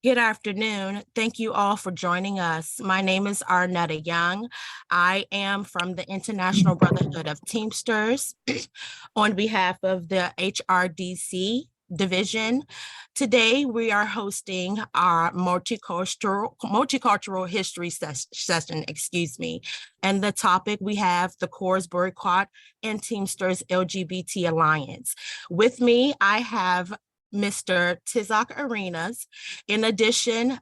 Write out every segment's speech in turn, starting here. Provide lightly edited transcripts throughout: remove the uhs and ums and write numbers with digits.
Good afternoon. Thank you all for joining us. My name is Arnetta Young. I am from the International Brotherhood of Teamsters on behalf of the HRDC division. Today, we are hosting our multicultural history session, And the topic we have the Coors Boycott and Teamsters LGBT Alliance. With me, I have Mr. Tizak Arenas. In addition,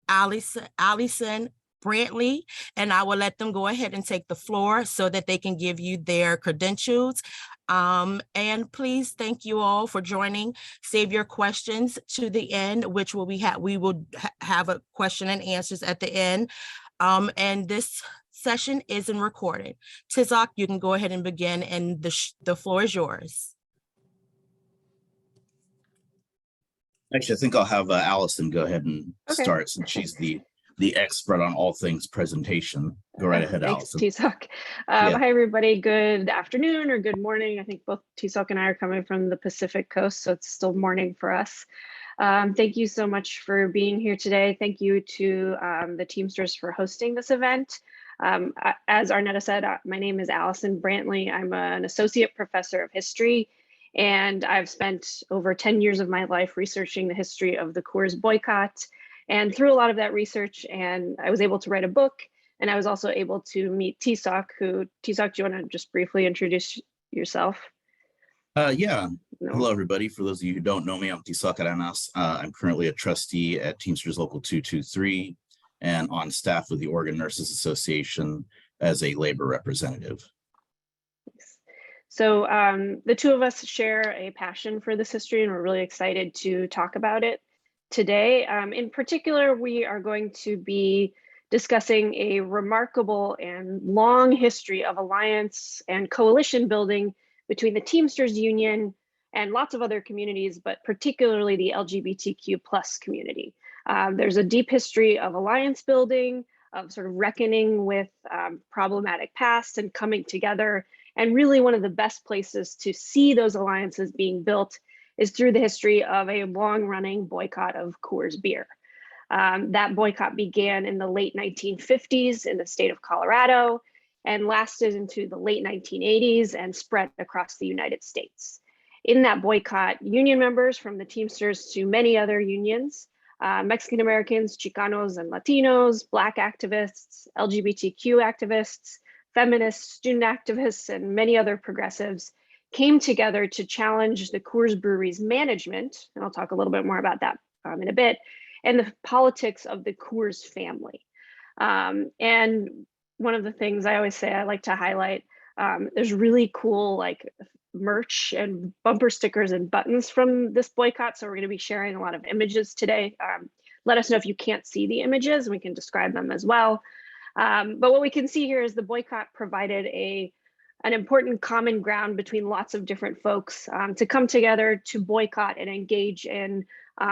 Allison Brantley, and I will let them go ahead and take the floor so that they can give you their credentials. And please, thank you all for joining. Save your questions to the end, which we will have a question and answers at the end. And this session isn't recorded. Tizak, you can go ahead and begin, and the floor is yours. Actually, I think I'll have Allison go ahead and start since she's the expert on all things presentation. Go right ahead, Thanks, Allison. Tisak. Hi, everybody. Good afternoon or good morning. I think both Tisak and I are coming from the Pacific Coast, so it's still morning for us. Thank you so much for being here today. Thank you to the Teamsters for hosting this event. As Arnetta said, my name is Allison Brantley. I'm an associate professor of history, and I've spent over 10 years of my life researching the history of the Coors boycott. And through a lot of that research, and I was able to write a book, and I was also able to meet Tisak, Tisak, do you want to just briefly introduce yourself? Yeah. No. Hello, everybody. For those of you who don't know me, I'm Tisak Arenas. I'm currently a trustee at Teamsters Local 223 and on staff with the Oregon Nurses Association as a labor representative. So the two of us share a passion for this history, and we're really excited to talk about it today. In particular, we are going to be discussing a remarkable and long history of alliance and coalition building between the Teamsters Union and lots of other communities, but particularly the LGBTQ plus community. There's a deep history of alliance building, of sort of reckoning with problematic past and coming together. And really one of the best places to see those alliances being built is through the history of a long-running boycott of Coors beer. That boycott began in the late 1950s in the state of Colorado and lasted into the late 1980s and spread across the United States. In that boycott, union members from the Teamsters to many other unions, Mexican Americans, Chicanos and Latinos, Black activists, LGBTQ activists, feminists, student activists, and many other progressives came together to challenge the Coors Brewery's management, and I'll talk a little bit more about that in a bit, and the politics of the Coors family. And one of the things I always say I like to highlight, there's really cool like merch and bumper stickers and buttons from this boycott. So we're going to be sharing a lot of images today. Let us know if you can't see the images, we can describe them as well. But what we can see here is the boycott provided an important common ground between lots of different folks to come together to boycott and engage in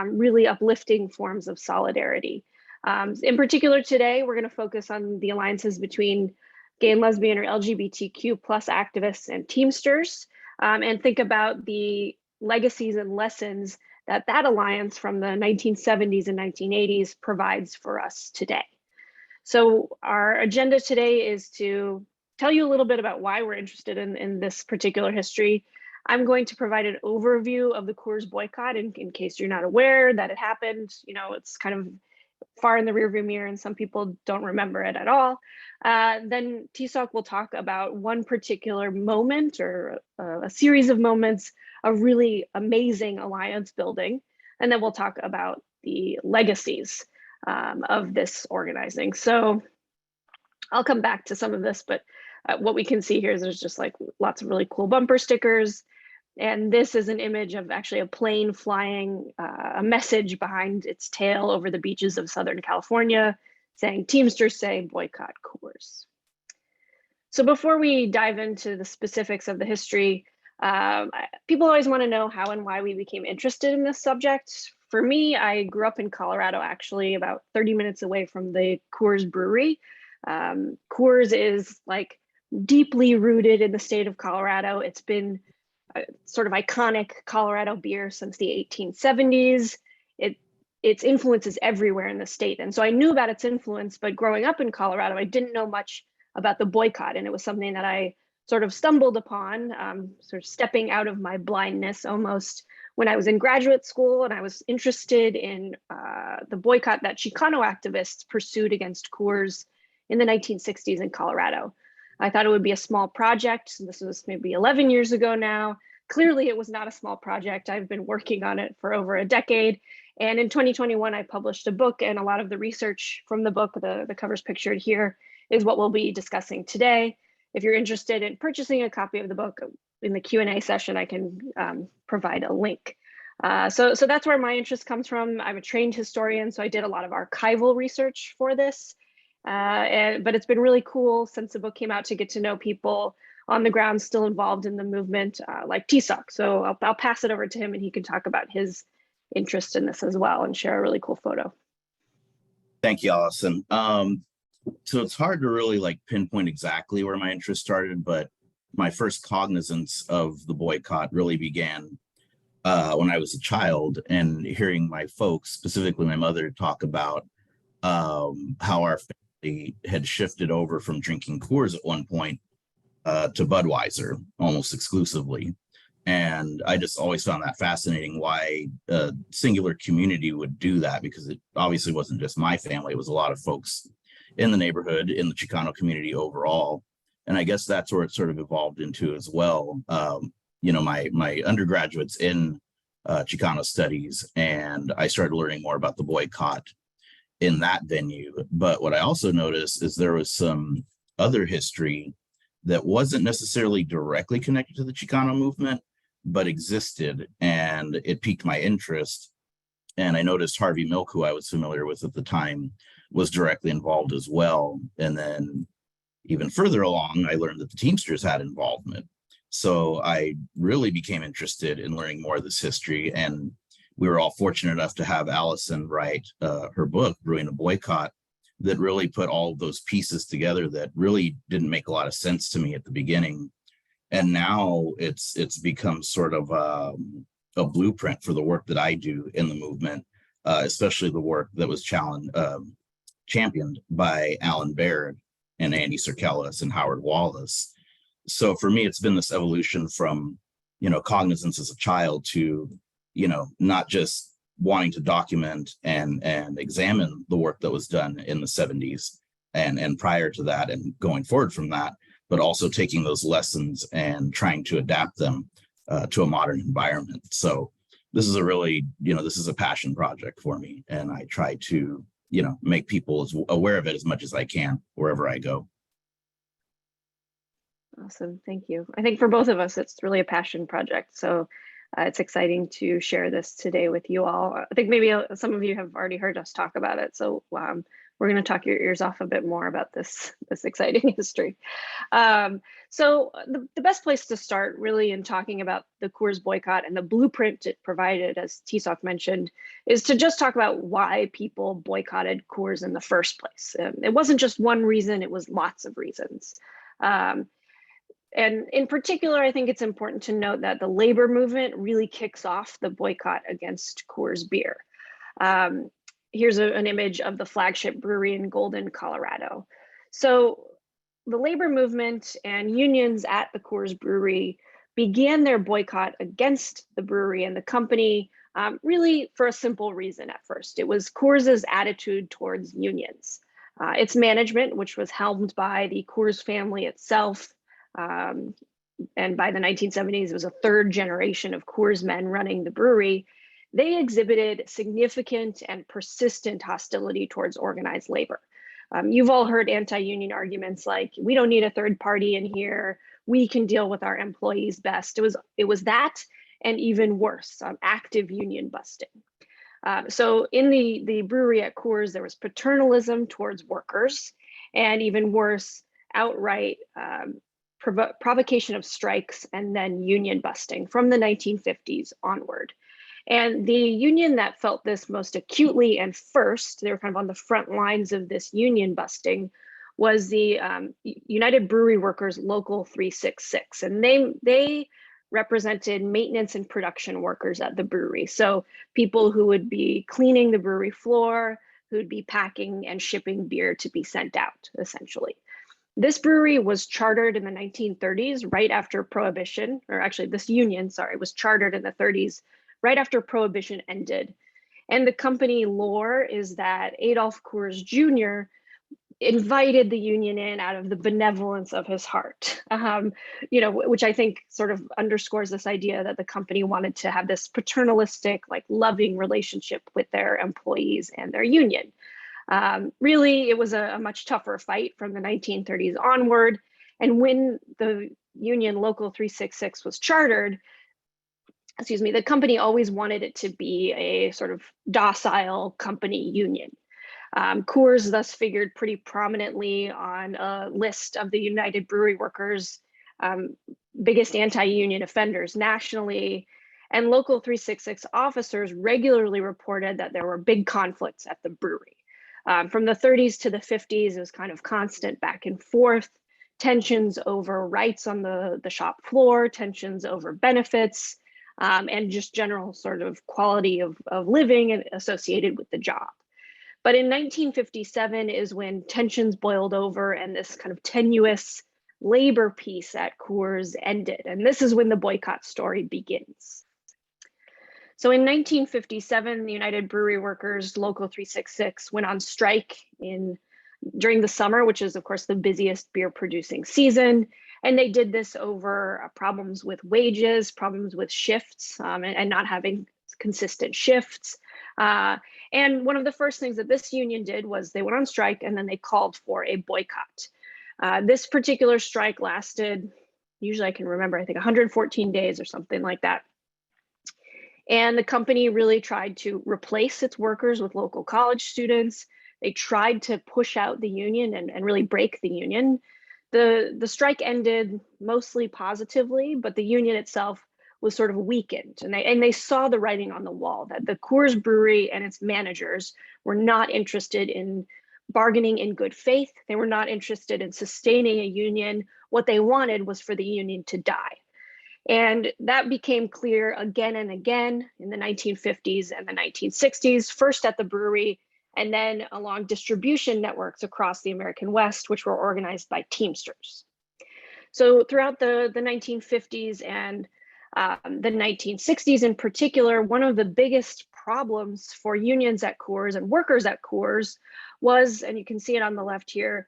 really uplifting forms of solidarity. In particular today, we're going to focus on the alliances between gay and lesbian or LGBTQ plus activists and Teamsters, and think about the legacies and lessons that that alliance from the 1970s and 1980s provides for us today. So our agenda today is to tell you a little bit about why we're interested in this particular history. I'm going to provide an overview of the Coors boycott in case you're not aware that it happened. You know, it's kind of far in the rearview mirror and some people don't remember it at all. Then Tisak will talk about one particular moment or a series of moments of really amazing alliance building. And then we'll talk about the legacies of this organizing. So I'll come back to some of this, but what we can see here is there's just like lots of really cool bumper stickers. And this is an image of actually a plane flying a message behind its tail over the beaches of Southern California saying, Teamsters say boycott Coors. So before we dive into the specifics of the history, people always want to know how and why we became interested in this subject. For me, I grew up in Colorado, actually about 30 minutes away from the Coors brewery. Coors is like deeply rooted in the state of Colorado. It's been a sort of iconic Colorado beer since the 1870s. It its influence is everywhere in the state. And so I knew about its influence, but growing up in Colorado, I didn't know much about the boycott. And it was something that I sort of stumbled upon, sort of stepping out of my blindness almost when I was in graduate school, and I was interested in the boycott that Chicano activists pursued against Coors in the 1960s in Colorado. I thought it would be a small project. This was maybe 11 years ago now. Clearly, it was not a small project. I've been working on it for over a decade. And in 2021, I published a book, and a lot of the research from the book, the cover's pictured here, is what we'll be discussing today. If you're interested in purchasing a copy of the book, in the Q&A session, I can provide a link. So that's where my interest comes from. I'm a trained historian, so I did a lot of archival research for this. But it's been really cool since the book came out to get to know people on the ground still involved in the movement, like TSOC. So I'll pass it over to him, and he can talk about his interest in this as well and share a really cool photo. Thank you, Allison. So it's hard to really like pinpoint exactly where my interest started, but my first cognizance of the boycott really began when I was a child, and hearing my folks, specifically my mother, talk about how our family had shifted over from drinking Coors at one point to Budweiser almost exclusively. And I just always found that fascinating, why a singular community would do that, because it obviously wasn't just my family. It was a lot of folks in the neighborhood, in the Chicano community overall. And I guess that's where it sort of evolved into as well. You know, my undergraduate's in Chicano studies, and I started learning more about the boycott in that venue. But what I also noticed is there was some other history that wasn't necessarily directly connected to the Chicano movement, but existed, and it piqued my interest. And I noticed Harvey Milk, who I was familiar with at the time, was directly involved as well. And then even further along, I learned that the Teamsters had involvement. So I really became interested in learning more of this history. And we were all fortunate enough to have Allison write her book, Brewing a Boycott, that really put all of those pieces together that really didn't make a lot of sense to me at the beginning. And now it's become sort of a blueprint for the work that I do in the movement, especially the work that was championed by Alan Baird and Andy Serkelis and Howard Wallace. So for me, it's been this evolution from, you know, cognizance as a child to, you know, not just wanting to document and examine the work that was done in the 70s and prior to that and going forward from that, but also taking those lessons and trying to adapt them to a modern environment. So this is a really, you know, this is a passion project for me, and I try to, you know, make people as aware of it as much as I can wherever I go. Awesome, thank you. I think for both of us, it's really a passion project. So it's exciting to share this today with you all. I think maybe some of you have already heard us talk about it. So we're going to talk your ears off a bit more about this exciting history. So the best place to start really in talking about the Coors boycott and the blueprint it provided, as TSOC mentioned, is to just talk about why people boycotted Coors in the first place. It wasn't just one reason, it was lots of reasons. And in particular, I think it's important to note that the labor movement really kicks off the boycott against Coors beer. Here's an image of the flagship brewery in Golden, Colorado. So the labor movement and unions at the Coors brewery began their boycott against the brewery and the company really for a simple reason at first. It was Coors's attitude towards unions. Its management, which was helmed by the Coors family itself, and by the 1970s, it was a third generation of Coors men running the brewery. They exhibited significant and persistent hostility towards organized labor. You've all heard anti-union arguments like, we don't need a third party in here, we can deal with our employees best. It was that, and even worse, active union busting. So in the brewery at Coors, there was paternalism towards workers, and even worse, outright provocation of strikes and then union busting from the 1950s onward. And the union that felt this most acutely and first, they were kind of on the front lines of this union busting, was the United Brewery Workers Local 366. And they represented maintenance and production workers at the brewery. So people who would be cleaning the brewery floor, who'd be packing and shipping beer to be sent out, essentially. This brewery was chartered in the 1930s, right after Prohibition, or actually this union, sorry, was chartered in the 30s, right after Prohibition ended. And the company lore is that Adolph Coors Jr. invited the union in out of the benevolence of his heart, which I think sort of underscores this idea that the company wanted to have this paternalistic, like loving relationship with their employees and their union. Really, it was a much tougher fight from the 1930s onward. And when the union Local 366 was chartered, the company always wanted it to be a sort of docile company union. Coors thus figured pretty prominently on a list of the United Brewery Workers' biggest anti-union offenders nationally. And Local 366 officers regularly reported that there were big conflicts at the brewery. From the 30s to the 50s, it was kind of constant back and forth, tensions over rights on the shop floor, tensions over benefits, and just general sort of quality of living associated with the job. But in 1957 is when tensions boiled over and this kind of tenuous labor peace at Coors ended. And this is when the boycott story begins. So in 1957, the United Brewery Workers Local 366 went on strike during the summer, which is of course the busiest beer producing season. And they did this over problems with wages, problems with shifts, and not having consistent shifts. And one of the first things that this union did was they went on strike and then they called for a boycott. This particular strike lasted, usually I can remember, I think 114 days or something like that. And the company really tried to replace its workers with local college students. They tried to push out the union and really break the union. The strike ended mostly positively, but the union itself was sort of weakened. And they saw the writing on the wall that the Coors Brewery and its managers were not interested in bargaining in good faith. They were not interested in sustaining a union. What they wanted was for the union to die. And that became clear again and again in the 1950s and the 1960s, first at the brewery, and then along distribution networks across the American West, which were organized by Teamsters. So throughout the 1950s and the 1960s in particular, one of the biggest problems for unions at Coors and workers at Coors was, and you can see it on the left here,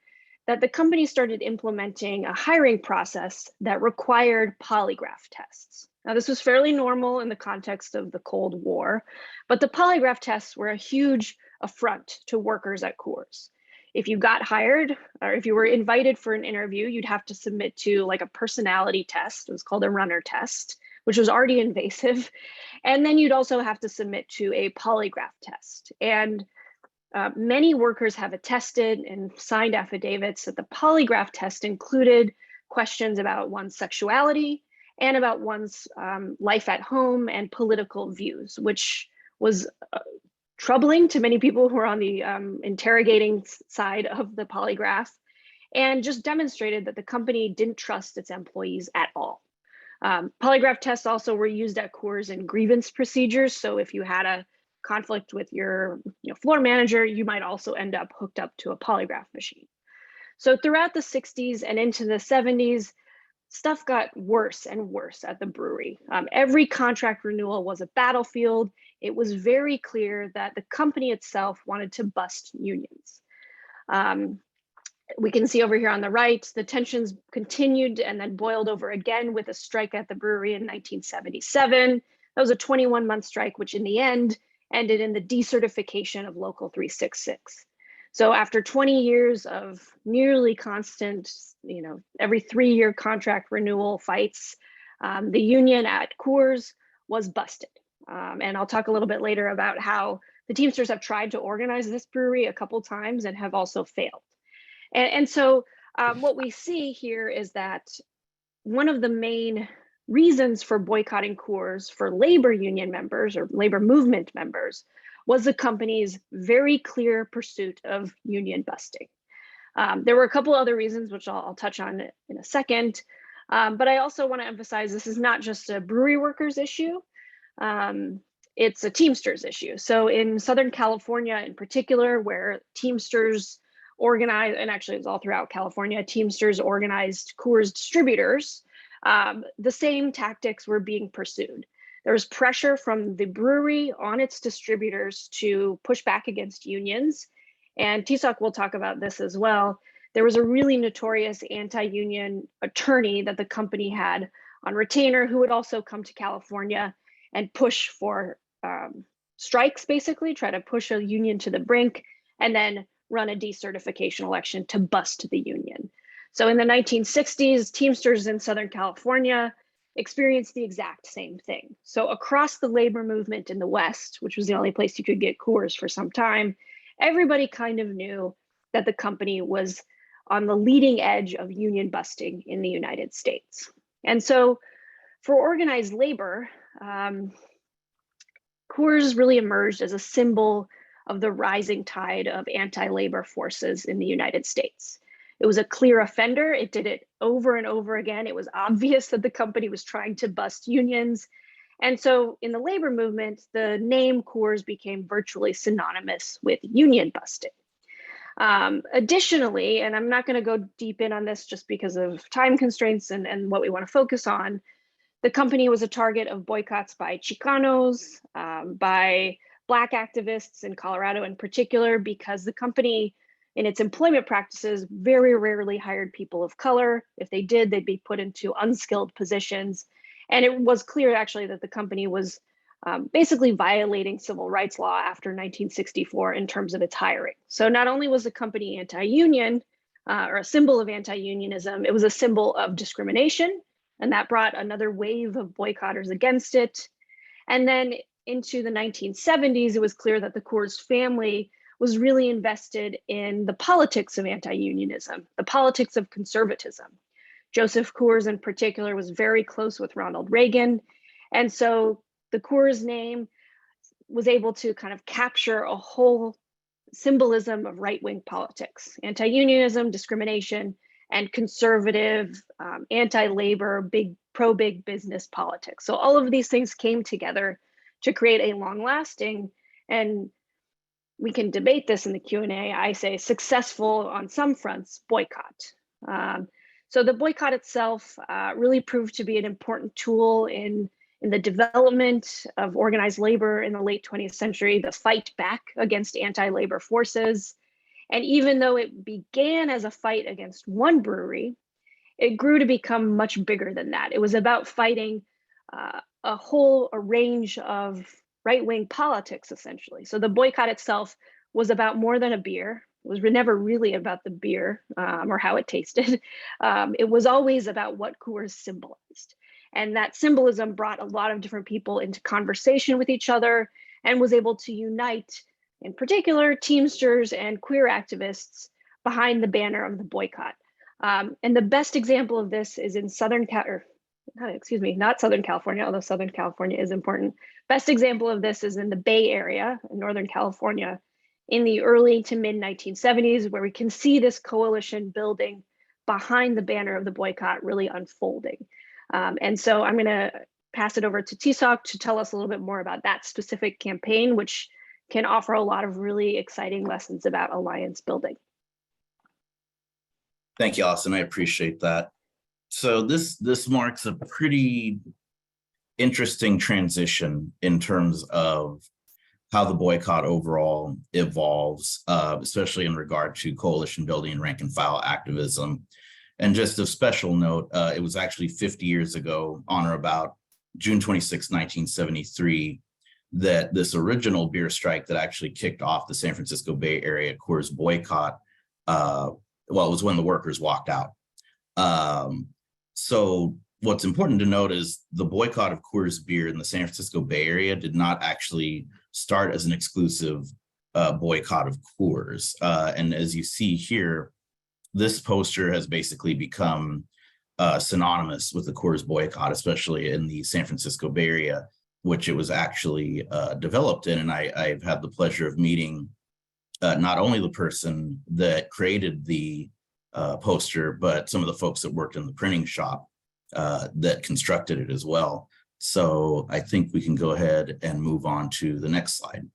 that the company started implementing a hiring process that required polygraph tests. Now, this was fairly normal in the context of the Cold War, but the polygraph tests were a huge affront to workers at Coors. If you got hired or if you were invited for an interview, you'd have to submit to like a personality test. It was called a runner test, which was already invasive. And then you'd also have to submit to a polygraph test. And many workers have attested and signed affidavits that the polygraph test included questions about one's sexuality and about one's life at home and political views, which was troubling to many people who were on the interrogating side of the polygraph, and just demonstrated that the company didn't trust its employees at all. Polygraph tests also were used at Coors in grievance procedures. So if you had a conflict with your floor manager, you might also end up hooked up to a polygraph machine. So throughout the 60s and into the 70s, stuff got worse and worse at the brewery. Every contract renewal was a battlefield. It was very clear that the company itself wanted to bust unions. We can see over here on the right, the tensions continued and then boiled over again with a strike at the brewery in 1977. That was a 21-month strike, which in the end ended in the decertification of Local 366. So after 20 years of nearly constant, every 3-year contract renewal fights, the union at Coors was busted. And I'll talk a little bit later about how the Teamsters have tried to organize this brewery a couple times and have also failed. And so what we see here is that one of the main reasons for boycotting Coors for labor union members or labor movement members was the company's very clear pursuit of union busting. There were a couple other reasons, which I'll touch on in a second. But I also want to emphasize this is not just a brewery workers issue. It's a Teamsters issue. So in Southern California in particular, where Teamsters organized, and actually it's all throughout California, Teamsters organized Coors distributors, the same tactics were being pursued. There was pressure from the brewery on its distributors to push back against unions. And Tisak will talk about this as well. There was a really notorious anti-union attorney that the company had on retainer who would also come to California and push for strikes, basically, try to push a union to the brink, and then run a decertification election to bust the union. So in the 1960s, Teamsters in Southern California experienced the exact same thing. So across the labor movement in the West, which was the only place you could get Coors for some time, everybody kind of knew that the company was on the leading edge of union busting in the United States. And so for organized labor, Coors really emerged as a symbol of the rising tide of anti-labor forces in the United States. It was a clear offender. It did it over and over again. It was obvious that the company was trying to bust unions. And so in the labor movement, the name Coors became virtually synonymous with union busting. Additionally, and I'm not going to go deep in on this just because of time constraints and what we want to focus on, the company was a target of boycotts by Chicanos, by Black activists in Colorado in particular, because the company in its employment practices very rarely hired people of color. If they did, they'd be put into unskilled positions. And it was clear actually that the company was basically violating civil rights law after 1964 in terms of its hiring. So not only was the company anti-union or a symbol of anti-unionism, it was a symbol of discrimination, and that brought another wave of boycotters against it. And then into the 1970s, it was clear that the Coors family was really invested in the politics of anti-unionism, the politics of conservatism. Joseph Coors in particular was very close with Ronald Reagan. And so the Coors name was able to kind of capture a whole symbolism of right-wing politics, anti-unionism, discrimination, and conservative, anti-labor, pro-big business politics. So all of these things came together to create a long-lasting, and we can debate this in the Q&A, I say successful on some fronts, boycott. So the boycott itself really proved to be an important tool in the development of organized labor in the late 20th century, the fight back against anti-labor forces. And even though it began as a fight against one brewery, it grew to become much bigger than that. It was about fighting a range of right-wing politics, essentially. So the boycott itself was about more than a beer. It was never really about the beer or how it tasted. It was always about what Coors symbolized. And that symbolism brought a lot of different people into conversation with each other and was able to unite, in particular, Teamsters and queer activists behind the banner of the boycott. And the best example of this is in not Southern California, although Southern California is important. Best example of this is in the Bay Area, in Northern California, in the early to mid 1970s, where we can see this coalition building behind the banner of the boycott really unfolding. And so I'm going to pass it over to Tisak to tell us a little bit more about that specific campaign, which can offer a lot of really exciting lessons about alliance building. Thank you, Allison. I appreciate that. So this marks a pretty interesting transition in terms of how the boycott overall evolves, especially in regard to coalition building and rank and file activism. And just of special note, it was actually 50 years ago, on or about June 26, 1973, that this original beer strike that actually kicked off the San Francisco Bay Area Coors boycott, it was when the workers walked out. So what's important to note is the boycott of Coors beer in the San Francisco Bay Area did not actually start as an exclusive boycott of Coors. And as you see here, this poster has basically become synonymous with the Coors boycott, especially in the San Francisco Bay Area, which it was actually developed in. And I've had the pleasure of meeting not only the person that created the poster, but some of the folks that worked in the printing shop. that constructed it as well. So I think we can go ahead and move on to the next slide.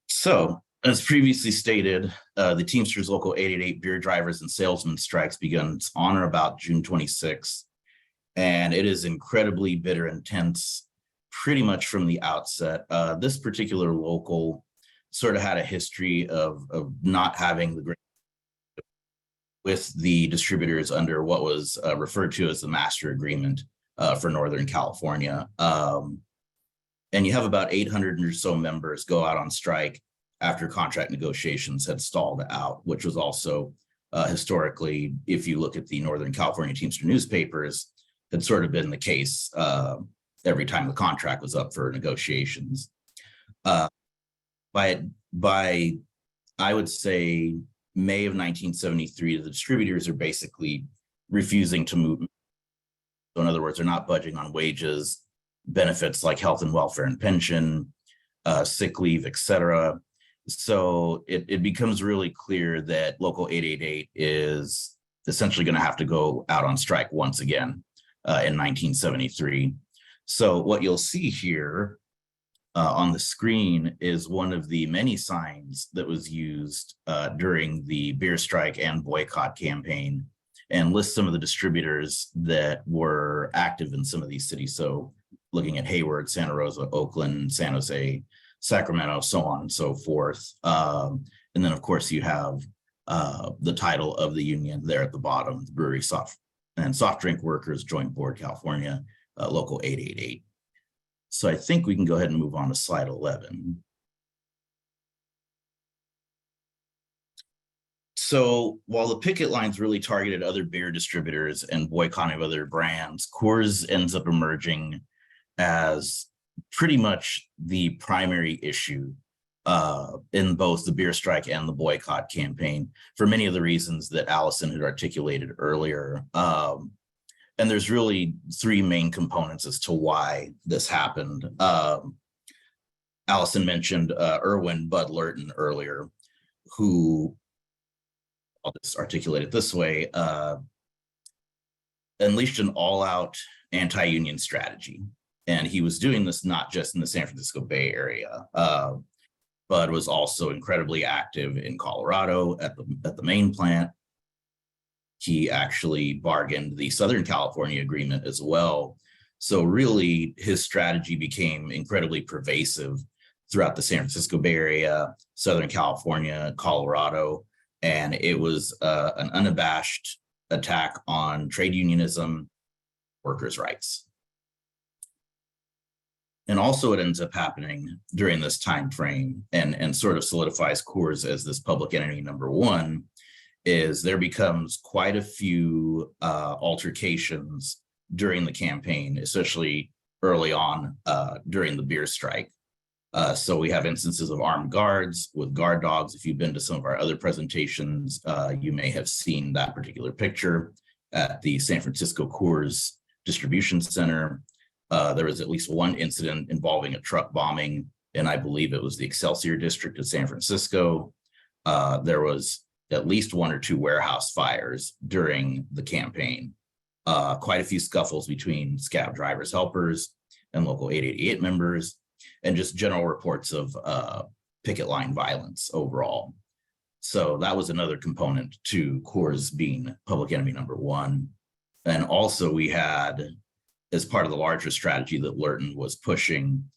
So, as previously stated, the Teamsters Local 888 beer drivers and salesmen strikes begins on or about June 26th, and it is incredibly bitter and tense pretty much from the outset. This particular local sort of had a history of not having the great with the distributors under what was referred to as the master agreement for Northern California. And you have about 800 or so members go out on strike after contract negotiations had stalled out, which was also historically, if you look at the Northern California Teamster newspapers, had sort of been the case every time the contract was up for negotiations. By I would say May of 1973, the distributors are basically refusing to move. So in other words, they're not budging on wages, benefits like health and welfare and pension, sick leave, etc. So it becomes really clear that Local 888 is essentially going to have to go out on strike once again in 1973. So what you'll see here on the screen is one of the many signs that was used during the beer strike and boycott campaign, and lists some of the distributors that were active in some of these cities. So looking at Hayward, Santa Rosa, Oakland, San Jose, Sacramento, so on and so forth. And then, of course, you have the title of the union there at the bottom, the Brewery Soft Drink Workers Joint Board California, Local 888. So I think we can go ahead and move on to slide 11. So while the picket lines really targeted other beer distributors and boycotting of other brands, Coors ends up emerging as pretty much the primary issue in both the beer strike and the boycott campaign for many of the reasons that Allison had articulated earlier. And there's really three main components as to why this happened. Allison mentioned Irwin Bud Lurton earlier, who, I'll just articulate it this way, unleashed an all-out anti-union strategy. And he was doing this not just in the San Francisco Bay Area, but was also incredibly active in Colorado at the main plant. He actually bargained the Southern California agreement as well. So really, his strategy became incredibly pervasive throughout the San Francisco Bay Area, Southern California, Colorado, and it was an unabashed attack on trade unionism, workers' rights. And also it ends up happening during this time frame and sort of solidifies Coors as this public enemy number one, is there becomes quite a few altercations during the campaign, especially early on during the beer strike. So we have instances of armed guards with guard dogs. If you've been to some of our other presentations, you may have seen that particular picture at the San Francisco Coors Distribution Center. There was at least one incident involving a truck bombing, and I believe it was the Excelsior district of San Francisco. There was at least one or two warehouse fires during the campaign. Quite a few scuffles between scab drivers, helpers, and local 888 members, and just general reports of picket line violence overall. So that was another component to Coors being public enemy number one. And also we had, as part of the larger strategy that Lurton was pushing,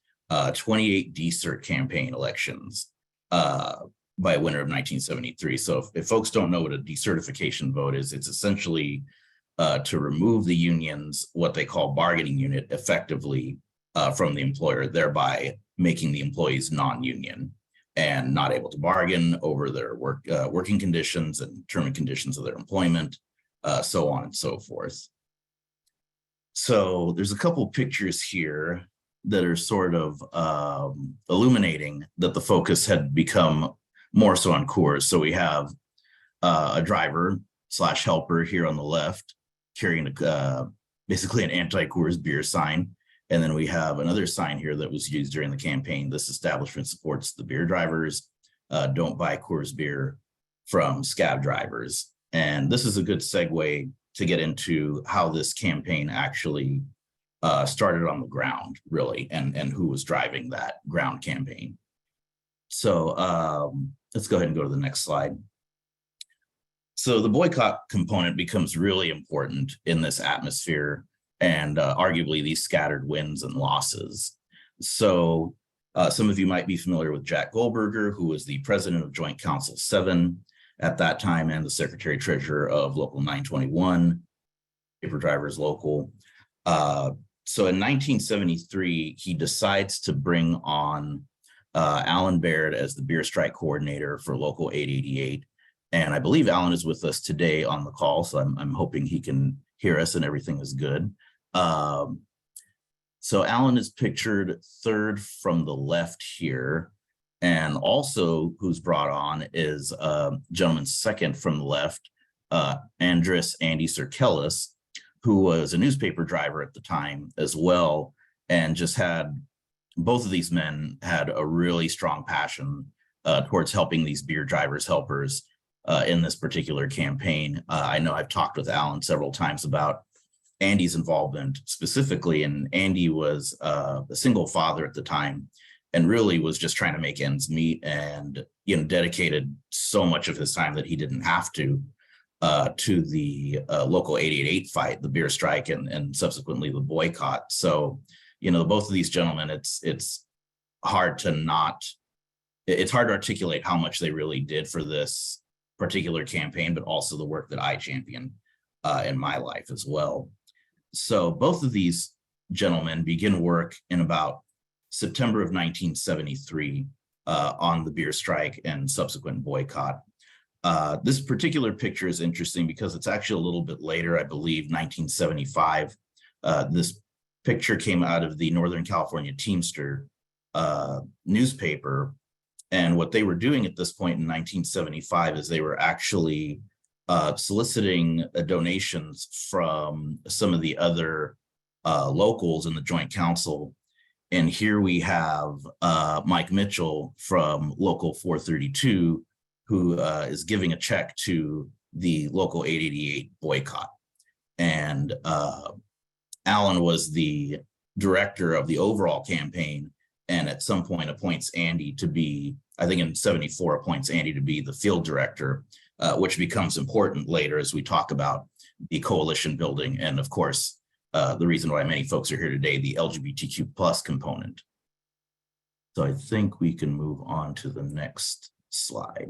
28 decert campaign elections by winter of 1973. So if folks don't know what a decertification vote is, it's essentially to remove the union's, what they call bargaining unit, effectively from the employer, thereby making the employees non-union and not able to bargain over their working conditions and term and conditions of their employment, so on and so forth. So there's a couple pictures here that are sort of illuminating that the focus had become more so on Coors. So we have a driver / helper here on the left carrying basically an anti-Coors beer sign. And then we have another sign here that was used during the campaign. This establishment supports the beer drivers. Don't buy Coors beer from scab drivers. And this is a good segue to get into how this campaign actually started on the ground, really, and who was driving that ground campaign. So let's go ahead and go to the next slide. So the boycott component becomes really important in this atmosphere and arguably these scattered wins and losses. So some of you might be familiar with Jack Goldberger, who was the president of Joint Council 7 at that time and the secretary treasurer of Local 921, Paper Drivers Local. So in 1973, he decides to bring on Alan Baird as the beer strike coordinator for Local 888. And I believe Alan is with us today on the call, so I'm hoping he can hear us and everything is good. So Alan is pictured third from the left here. And also who's brought on is gentleman second from the left, Andris Andy Serkelis, who was a newspaper driver at the time as well, and just had, both of these men had a really strong passion towards helping these beer drivers helpers in this particular campaign. I know I've talked with Alan several times about Andy's involvement specifically, and Andy was a single father at the time and really was just trying to make ends meet, and dedicated so much of his time that he didn't have to the Local 888 fight, the beer strike, and subsequently the boycott. So both of these gentlemen, it's hard to articulate how much they really did for this particular campaign, but also the work that I champion in my life as well. So both of these gentlemen begin work in about September of 1973 on the beer strike and subsequent boycott. This particular picture is interesting because it's actually a little bit later, I believe 1975. This picture came out of the Northern California Teamster newspaper. And what they were doing at this point in 1975 is they were actually soliciting donations from some of the other locals in the Joint Council. And here we have Mike Mitchell from Local 432, who is giving a check to the Local 888 boycott. And Alan was the director of the overall campaign, and at some point appoints Andy to be, I think in 74, appoints Andy to be the field director, which becomes important later as we talk about the coalition building. And of course, the reason why many folks are here today, the LGBTQ plus component. So I think we can move on to the next slide.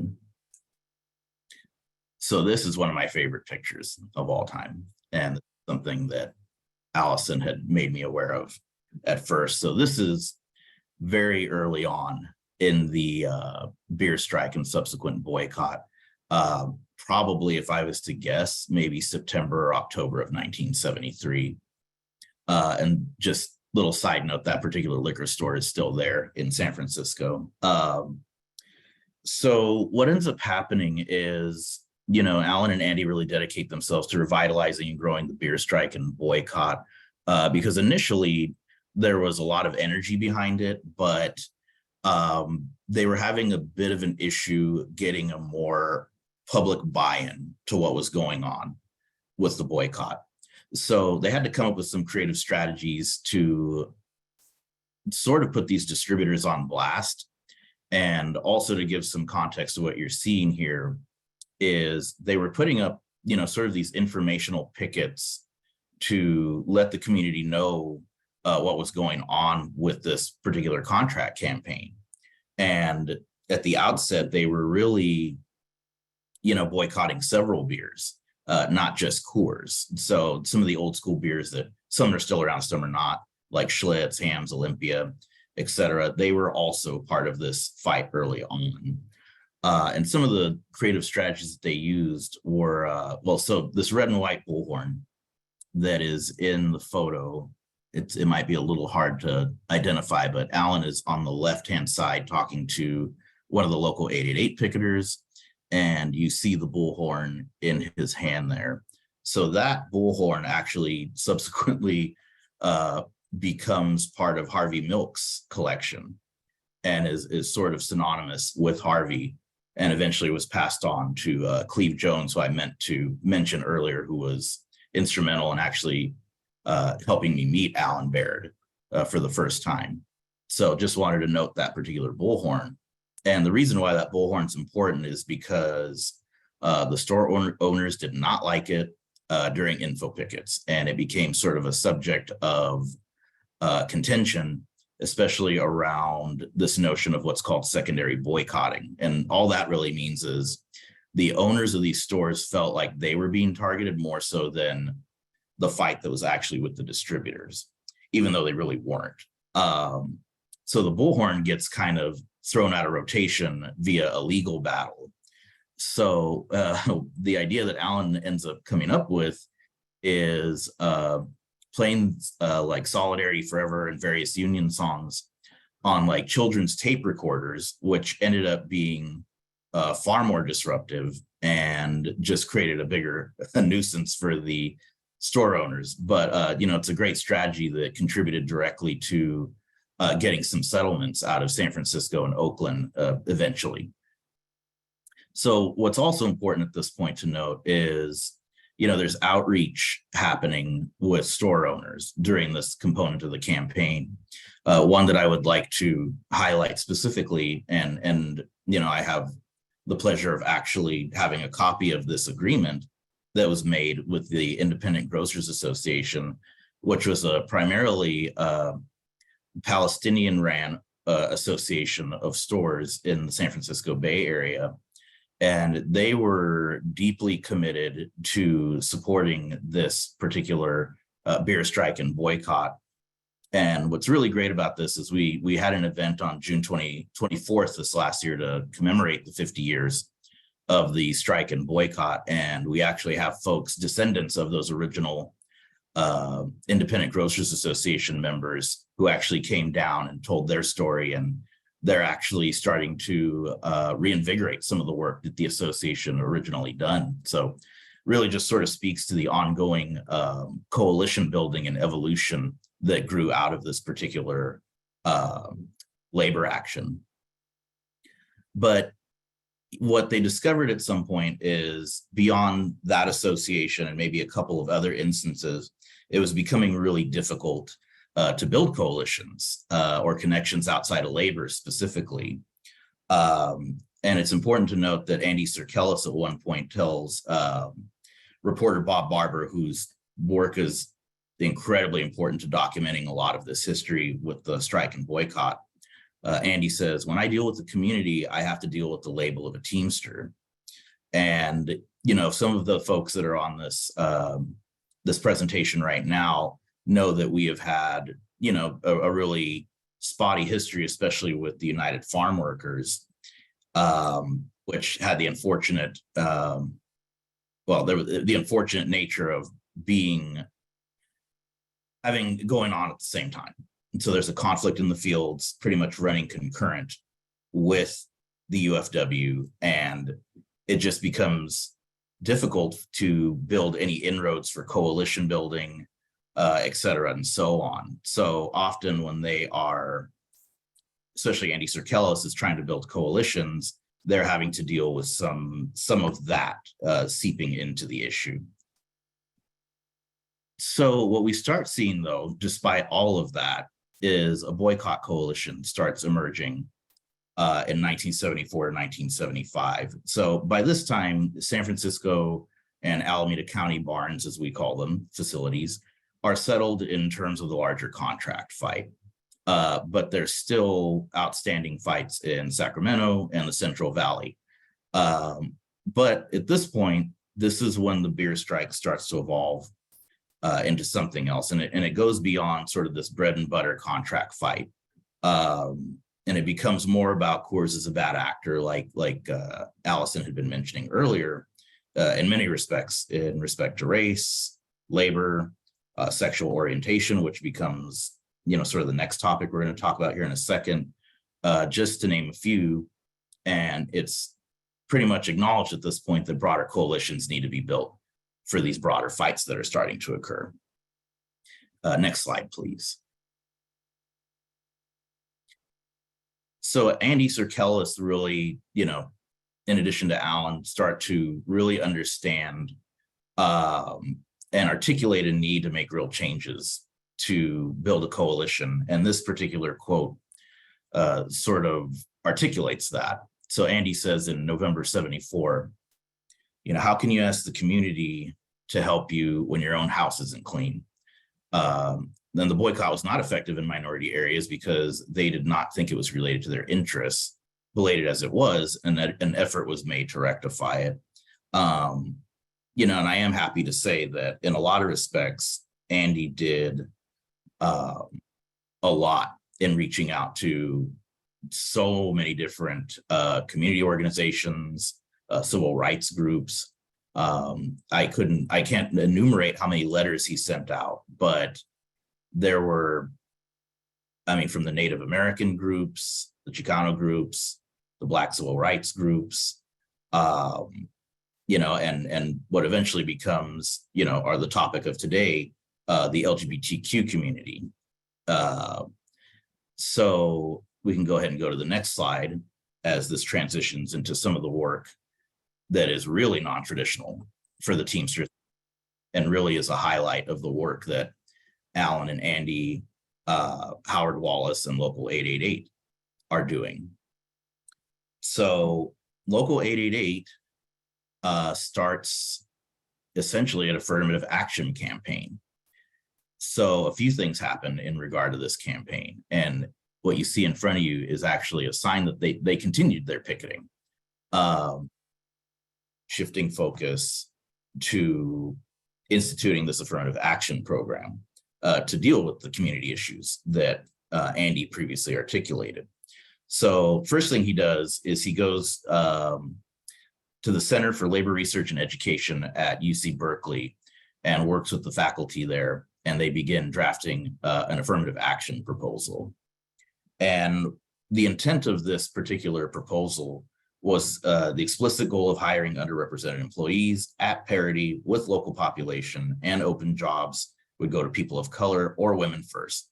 So this is one of my favorite pictures of all time, and something that Allison had made me aware of at first. So this is very early on in the beer strike and subsequent boycott. Probably, if I was to guess, maybe September or October of 1973. And just little side note, that particular liquor store is still there in San Francisco. So what ends up happening is, Alan and Andy really dedicate themselves to revitalizing and growing the beer strike and boycott, because initially there was a lot of energy behind it, but they were having a bit of an issue getting a more public buy-in to what was going on with the boycott. So they had to come up with some creative strategies to sort of put these distributors on blast. And also, to give some context to what you're seeing here, is they were putting up, sort of these informational pickets to let the community know what was going on with this particular contract campaign. And at the outset, they were really, boycotting several beers, not just Coors. So some of the old school beers that some are still around, some are not, like Schlitz, Hamm's, Olympia, etc. They were also part of this fight early on. And some of the creative strategies that they used were, so this red and white bullhorn that is in the photo, it might be a little hard to identify, but Alan is on the left-hand side talking to one of the Local 888 picketers, and you see the bullhorn in his hand there. So that bullhorn actually subsequently becomes part of Harvey Milk's collection and is sort of synonymous with Harvey, and eventually was passed on to Cleve Jones, who I meant to mention earlier, who was instrumental in actually helping me meet Alan Baird for the first time. So just wanted to note that particular bullhorn. And the reason why that bullhorn's important is because the store owners did not like it during info pickets, and it became sort of a subject of contention, especially around this notion of what's called secondary boycotting. And all that really means is the owners of these stores felt like they were being targeted more so than the fight that was actually with the distributors, even though they really weren't. So the bullhorn gets kind of thrown out of rotation via a legal battle. So the idea that Alan ends up coming up with is playing like Solidarity Forever and various union songs on like children's tape recorders, which ended up being far more disruptive and just created a bigger nuisance for the store owners. But, it's a great strategy that contributed directly to getting some settlements out of San Francisco and Oakland eventually. So what's also important at this point to note is, there's outreach happening with store owners during this component of the campaign. One that I would like to highlight specifically, and I have the pleasure of actually having a copy of this agreement that was made with the Independent Grocers Association, which was a primarily Palestinian-ran association of stores in the San Francisco Bay Area. And they were deeply committed to supporting this particular beer strike and boycott. And what's really great about this is we had an event on June 24th this last year to commemorate the 50 years of the strike and boycott. And we actually have folks, descendants of those original Independent Grocers Association members, who actually came down and told their story. And they're actually starting to reinvigorate some of the work that the association originally done. So really just sort of speaks to the ongoing coalition building and evolution that grew out of this particular labor action. But what they discovered at some point is, beyond that association and maybe a couple of other instances, it was becoming really difficult to build coalitions or connections outside of labor specifically. And it's important to note that Andy Serkelis at one point tells reporter Bob Barber, whose work is incredibly important to documenting a lot of this history with the strike and boycott. Andy says, when I deal with the community, I have to deal with the label of a Teamster. And, some of the folks that are on this, this presentation right now know that we have had, a really spotty history, especially with the United Farm Workers, which had the unfortunate, the unfortunate nature of having going on at the same time. And so there's a conflict in the fields pretty much running concurrent with the UFW, and it just becomes difficult to build any inroads for coalition building, et cetera, and so on. So often when they are, especially Andy Serkelis is trying to build coalitions, they're having to deal with some of that seeping into the issue. So what we start seeing, though, despite all of that, is a boycott coalition starts emerging in 1974 and 1975. So by this time, San Francisco and Alameda County barns, as we call them, facilities, are settled in terms of the larger contract fight. But there's still outstanding fights in Sacramento and the Central Valley. But at this point, this is when the beer strike starts to evolve into something else. And it goes beyond sort of this bread and butter contract fight. And it becomes more about Coors as a bad actor, like Allison had been mentioning earlier, in many respects, in respect to race, labor, sexual orientation, which becomes, sort of the next topic we're going to talk about here in a second, just to name a few. And it's pretty much acknowledged at this point that broader coalitions need to be built for these broader fights that are starting to occur. Next slide, please. So Andy Serkelis really, in addition to Alan, start to really understand and articulate a need to make real changes to build a coalition. And this particular quote sort of articulates that. So Andy says in November 74, how can you ask the community to help you when your own house isn't clean? Then the boycott was not effective in minority areas because they did not think it was related to their interests, belated as it was, and that an effort was made to rectify it. And I am happy to say that in a lot of respects, Andy did a lot in reaching out to so many different community organizations, civil rights groups. I can't enumerate how many letters he sent out, but there were, from the Native American groups, the Chicano groups, the Black civil rights groups, and what eventually becomes, are the topic of today, the LGBTQ community. So we can go ahead and go to the next slide as this transitions into some of the work that is really non-traditional for the Teamsters and really is a highlight of the work that Alan and Andy, Howard Wallace, and Local 888 are doing. So Local 888 starts essentially an affirmative action campaign. So a few things happen in regard to this campaign. And what you see in front of you is actually a sign that they continued their picketing, shifting focus to instituting this affirmative action program to deal with the community issues that Andy previously articulated. So first thing he does is he goes to the Center for Labor Research and Education at UC Berkeley and works with the faculty there, and they begin drafting an affirmative action proposal. And the intent of this particular proposal was the explicit goal of hiring underrepresented employees at parity with local population, and open jobs would go to people of color or women first.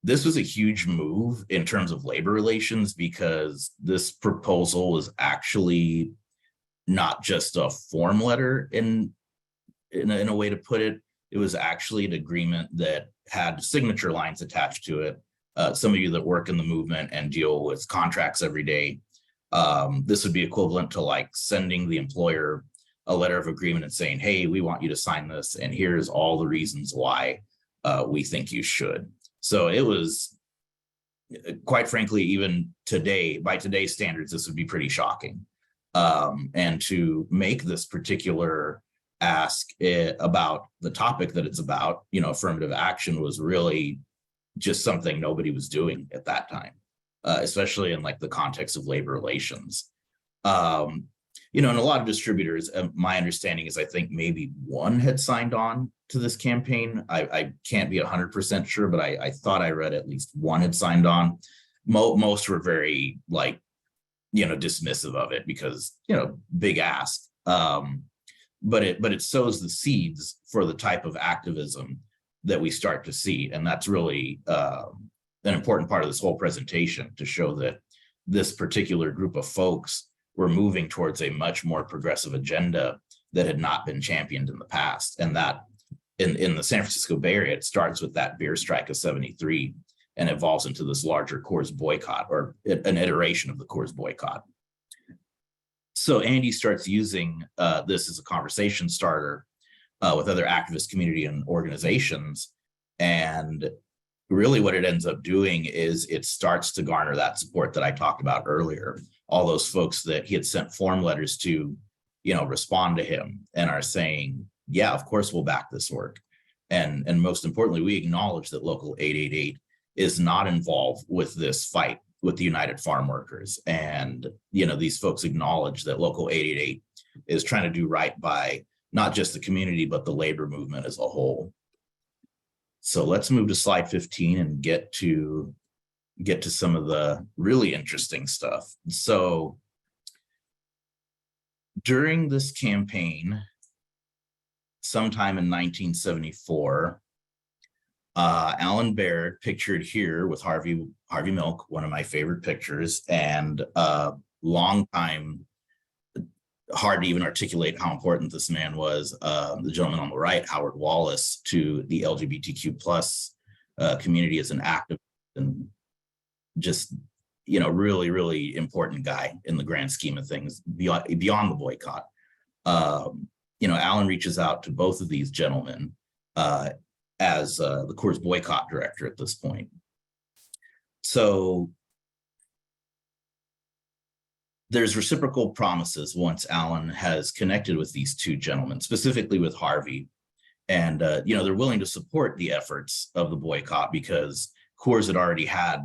This was a huge move in terms of labor relations because this proposal was actually not just a form letter in a way to put it. It was actually an agreement that had signature lines attached to it. Some of you that work in the movement and deal with contracts every day, this would be equivalent to like sending the employer a letter of agreement and saying, hey, we want you to sign this, and here's all the reasons why we think you should. So it was, quite frankly, even today, by today's standards, this would be pretty shocking. And to make this particular ask about the topic that it's about, affirmative action, was really just something nobody was doing at that time, especially in like the context of labor relations. And a lot of distributors, my understanding is I think maybe one had signed on to this campaign. I can't be 100% sure, but I thought I read at least one had signed on. Most were very dismissive of it because, big ask. But it sows the seeds for the type of activism that we start to see. And that's really an important part of this whole presentation, to show that this particular group of folks were moving towards a much more progressive agenda that had not been championed in the past. And that in the San Francisco Bay Area, it starts with that beer strike of 73 and evolves into this larger Coors boycott, or an iteration of the Coors boycott. So Andy starts using this as a conversation starter with other activist community and organizations. And really what it ends up doing is it starts to garner that support that I talked about earlier. All those folks that he had sent form letters to, respond to him and are saying, yeah, of course we'll back this work. And most importantly, we acknowledge that Local 888 is not involved with this fight with the United Farm Workers. And, these folks acknowledge that Local 888 is trying to do right by not just the community, but the labor movement as a whole. So let's move to slide 15 and get to some of the really interesting stuff. So during this campaign, sometime in 1974, Alan Baird, pictured here with Harvey Milk, one of my favorite pictures, and longtime hard to even articulate how important this man was. The gentleman on the right, Howard Wallace, to the LGBTQ plus community as an activist, and just, really, really important guy in the grand scheme of things beyond the boycott. Alan reaches out to both of these gentlemen as the Coors boycott director at this point. So there's reciprocal promises once Alan has connected with these two gentlemen, specifically with Harvey. And, they're willing to support the efforts of the boycott because Coors had already had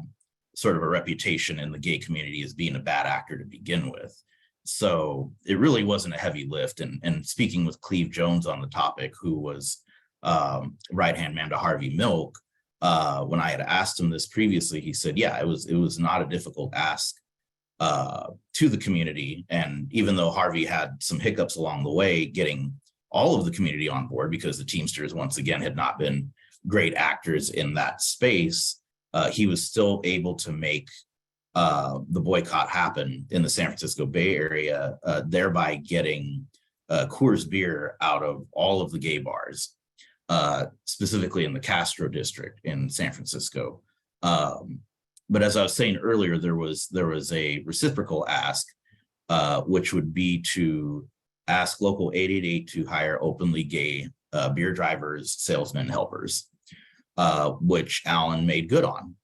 sort of a reputation in the gay community as being a bad actor to begin with. So it really wasn't a heavy lift. And speaking with Cleve Jones on the topic, who was right-hand man to Harvey Milk, when I had asked him this previously, he said, yeah, it was not a difficult ask to the community. And even though Harvey had some hiccups along the way, getting all of the community on board, because the Teamsters, once again, had not been great actors in that space, he was still able to make the boycott happen in the San Francisco Bay Area, thereby getting Coors beer out of all of the gay bars, specifically in the Castro district in San Francisco. But as I was saying earlier, there was a reciprocal ask, which would be to ask Local 888 to hire openly gay beer drivers, salesmen, helpers, which Alan made good on.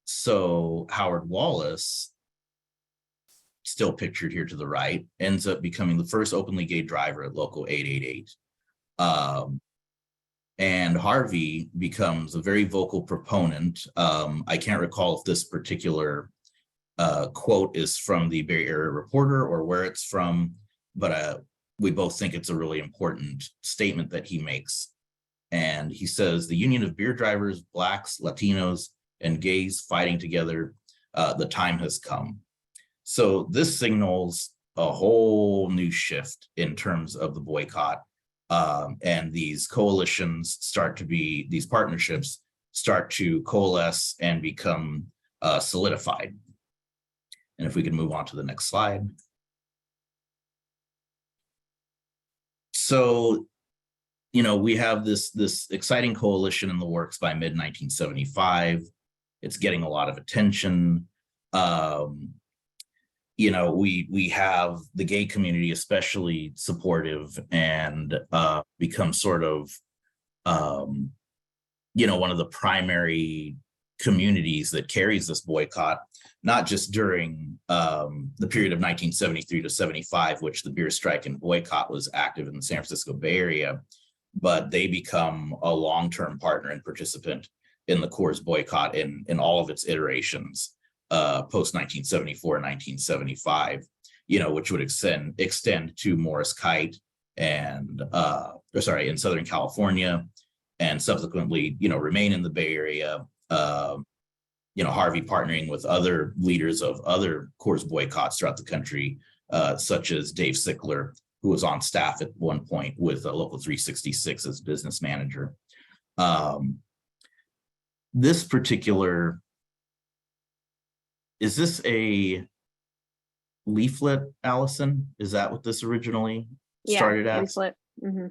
So Howard Wallace, still pictured here to the right, ends up becoming the first openly gay driver at Local 888. And Harvey becomes a very vocal proponent. I can't recall if this particular quote is from the Bay Area Reporter or where it's from, but we both think it's a really important statement that he makes. And he says, the union of beer drivers, Blacks, Latinos, and gays fighting together, the time has come. So this signals a whole new shift in terms of the boycott. And these coalitions these partnerships start to coalesce and become solidified. And if we could move on to the next slide. So, we have this exciting coalition in the works by mid-1975. It's getting a lot of attention. We have the gay community especially supportive and become sort of, one of the primary communities that carries this boycott, not just during the period of 1973 to 75, which the beer strike and boycott was active in the San Francisco Bay Area, but they become a long-term partner and participant in the Coors boycott in all of its iterations. Post 1974, 1975, which would extend to Morris Kite and in Southern California, and subsequently, remain in the Bay Area. Harvey partnering with other leaders of other Coors boycotts throughout the country, such as Dave Sickler, who was on staff at one point with Local 366 as business manager. This particular, is this a leaflet, Allison? Is that what this originally started as? Leaflet. Mm-hmm.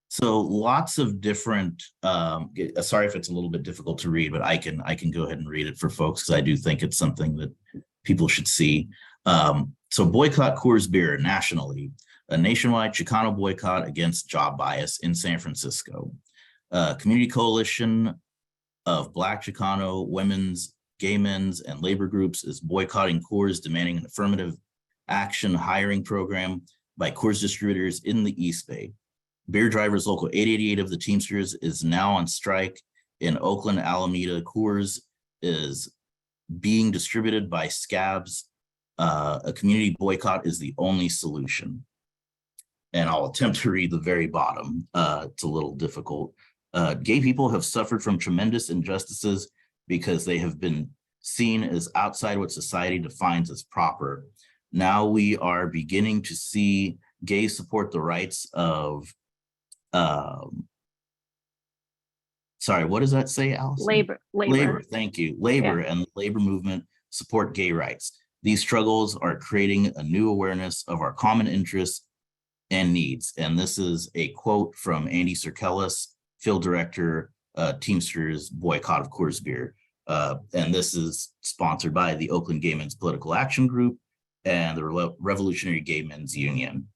So lots of different, sorry if it's a little bit difficult to read, but I can go ahead and read it for folks because I do think it's something that people should see. So Boycott Coors Beer nationally, a nationwide Chicano boycott against job bias in San Francisco. Community coalition of Black, Chicano, women's, gay men's, and labor groups is boycotting Coors, demanding an affirmative action hiring program by Coors distributors in the East Bay. Beer drivers Local 888 of the Teamsters is now on strike in Oakland, Alameda. Coors is being distributed by Scabs. A community boycott is the only solution. And I'll attempt to read the very bottom. It's a little difficult. Gay people have suffered from tremendous injustices because they have been seen as outside what society defines as proper. Now we are beginning to see gays support the rights of, sorry, what does that say, Allison? Labor. Thank you. Labor, yeah. And the labor movement support gay rights. These struggles are creating a new awareness of our common interests and needs. And this is a quote from Andy Serkelis, field director, Teamsters Boycott of Coors Beer. And this is sponsored by the Oakland Gay Men's Political Action Group and the Revolutionary Gay Men's Union.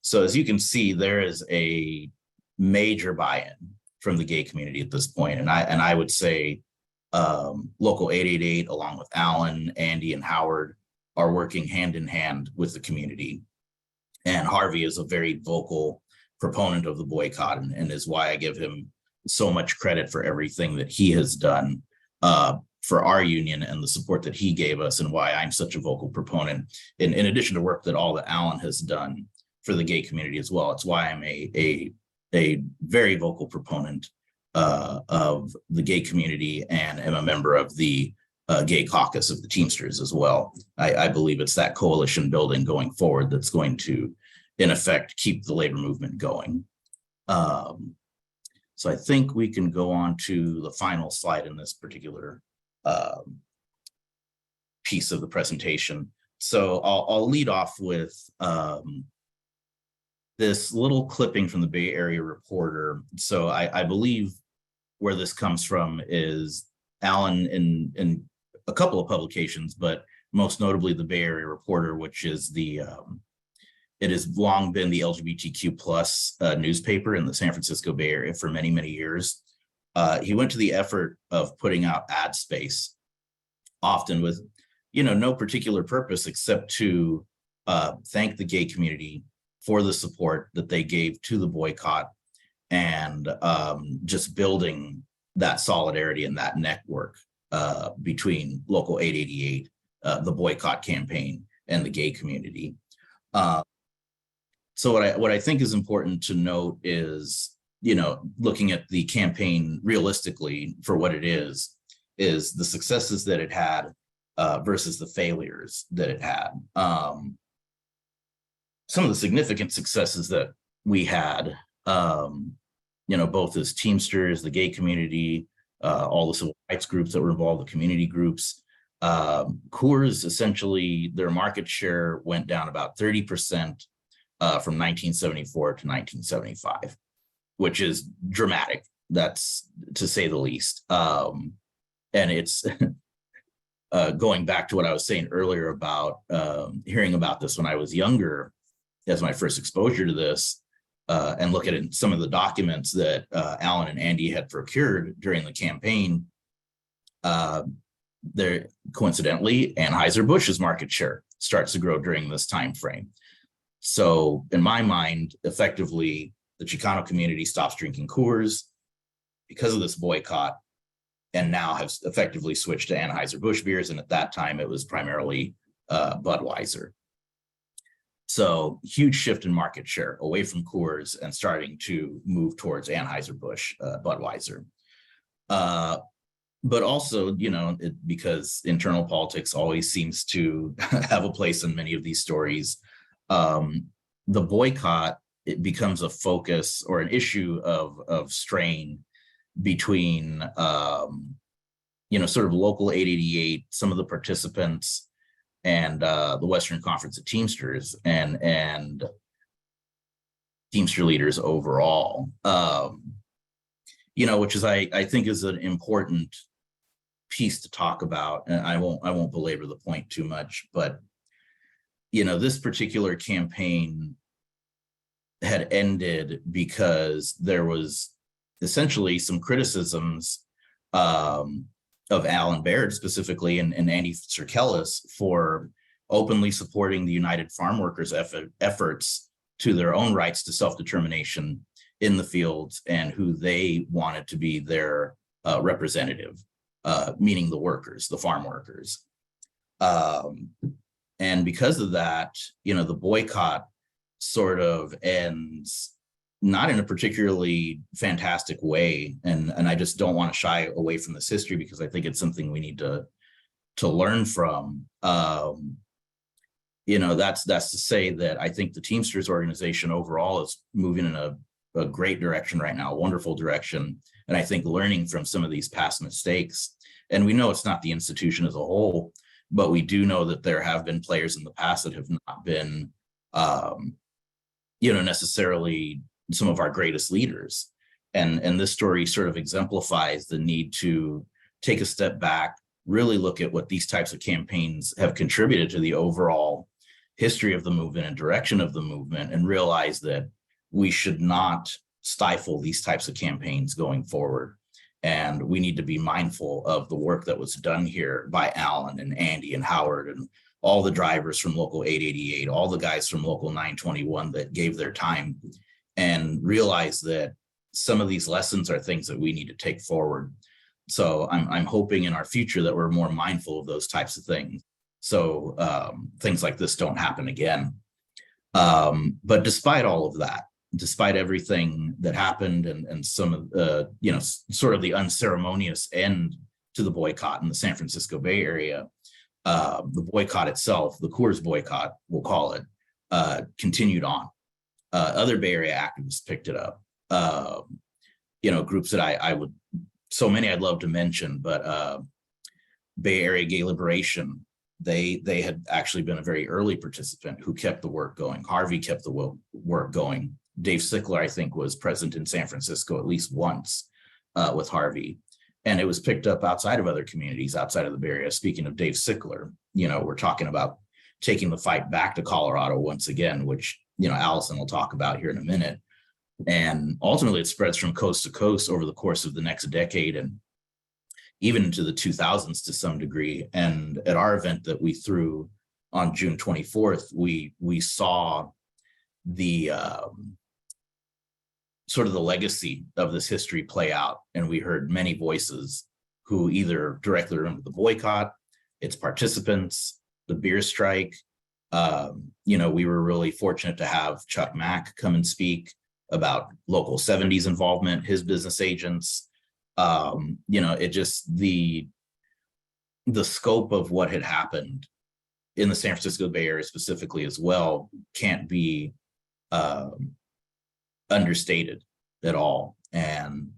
So as you can see, there is a major buy-in from the gay community at this point. And I would say Local 888, along with Alan, Andy, and Howard, are working hand in hand with the community. And Harvey is a very vocal proponent of the boycott, and is why I give him so much credit for everything that he has done for our union and the support that he gave us, and why I'm such a vocal proponent, in addition to work that all that Alan has done for the gay community as well. It's why I'm a very vocal proponent of the gay community, and am a member of the gay caucus of the Teamsters as well. I believe it's that coalition building going forward that's going to, in effect, keep the labor movement going. So I think we can go on to the final slide in this particular piece of the presentation. So I'll lead off with this little clipping from the Bay Area Reporter. So I believe where this comes from is Alan in a couple of publications, but most notably the Bay Area Reporter, which is it has long been the LGBTQ plus newspaper in the San Francisco Bay Area for many, many years. He went to the effort of putting out ad space, often with, no particular purpose except to thank the gay community for the support that they gave to the boycott, and just building that solidarity and that network between Local 888, the boycott campaign, and the gay community. So what I think is important to note is, looking at the campaign realistically for what it is the successes that it had versus the failures that it had. Some of the significant successes that we had, both as Teamsters, the gay community, all the civil rights groups that were involved, the community groups. Coors, essentially, their market share went down about 30% from 1974 to 1975, which is dramatic. That's to say the least. And it's going back to what I was saying earlier about hearing about this when I was younger, as my first exposure to this, and look at some of the documents that Alan and Andy had procured during the campaign. There, coincidentally, Anheuser-Busch's market share starts to grow during this time frame. So in my mind, effectively, the Chicano community stops drinking Coors because of this boycott, and now have effectively switched to Anheuser-Busch beers. And at that time, it was primarily Budweiser. So huge shift in market share away from Coors and starting to move towards Anheuser-Busch, Budweiser. But also, because internal politics always seems to have a place in many of these stories, the boycott, it becomes a focus or an issue of strain between, sort of Local 888, some of the participants, and the Western Conference of Teamsters and Teamster leaders overall, which is I think is an important piece to talk about. And I won't belabor the point too much, but this particular campaign had ended because there was essentially some criticisms of Alan Baird specifically, and Andy Serkelis, for openly supporting the United Farm Workers efforts to their own rights to self-determination in the fields, and who they wanted to be their representative, meaning the workers, the farm workers. And because of that, the boycott sort of ends not in a particularly fantastic way. And I just don't want to shy away from this history, because I think it's something we need to learn from. That's to say that I think the Teamsters organization overall is moving in a great direction right now, a wonderful direction. And I think learning from some of these past mistakes, and we know it's not the institution as a whole, but we do know that there have been players in the past that have not been, necessarily some of our greatest leaders. And this story sort of exemplifies the need to take a step back, really look at what these types of campaigns have contributed to the overall history of the movement and direction of the movement, and realize that we should not stifle these types of campaigns going forward. And we need to be mindful of the work that was done here by Alan and Andy and Howard and all the drivers from Local 888, all the guys from Local 921 that gave their time, and realize that some of these lessons are things that we need to take forward. So I'm hoping in our future that we're more mindful of those types of things, so things like this don't happen again. But despite all of that, despite everything that happened and some of the, sort of the unceremonious end to the boycott in the San Francisco Bay Area, the boycott itself, the Coors boycott, we'll call it, continued on. Other Bay Area activists picked it up. Groups that I would, so many I'd love to mention, but Bay Area Gay Liberation, they had actually been a very early participant who kept the work going. Harvey kept the work going. Dave Sickler, I think, was present in San Francisco at least once with Harvey. And it was picked up outside of other communities, outside of the Bay Area. Speaking of Dave Sickler, we're talking about taking the fight back to Colorado once again, which, Allison will talk about here in a minute. And ultimately, it spreads from coast to coast over the course of the next decade and even into the 2000s to some degree. And at our event that we threw on June 24th, we saw the sort of the legacy of this history play out. And we heard many voices who either directly remember the boycott, its participants, the beer strike. We were really fortunate to have Chuck Mack come and speak about Local 70's involvement, his business agents. It just the scope of what had happened in the San Francisco Bay Area specifically as well can't be understated at all. And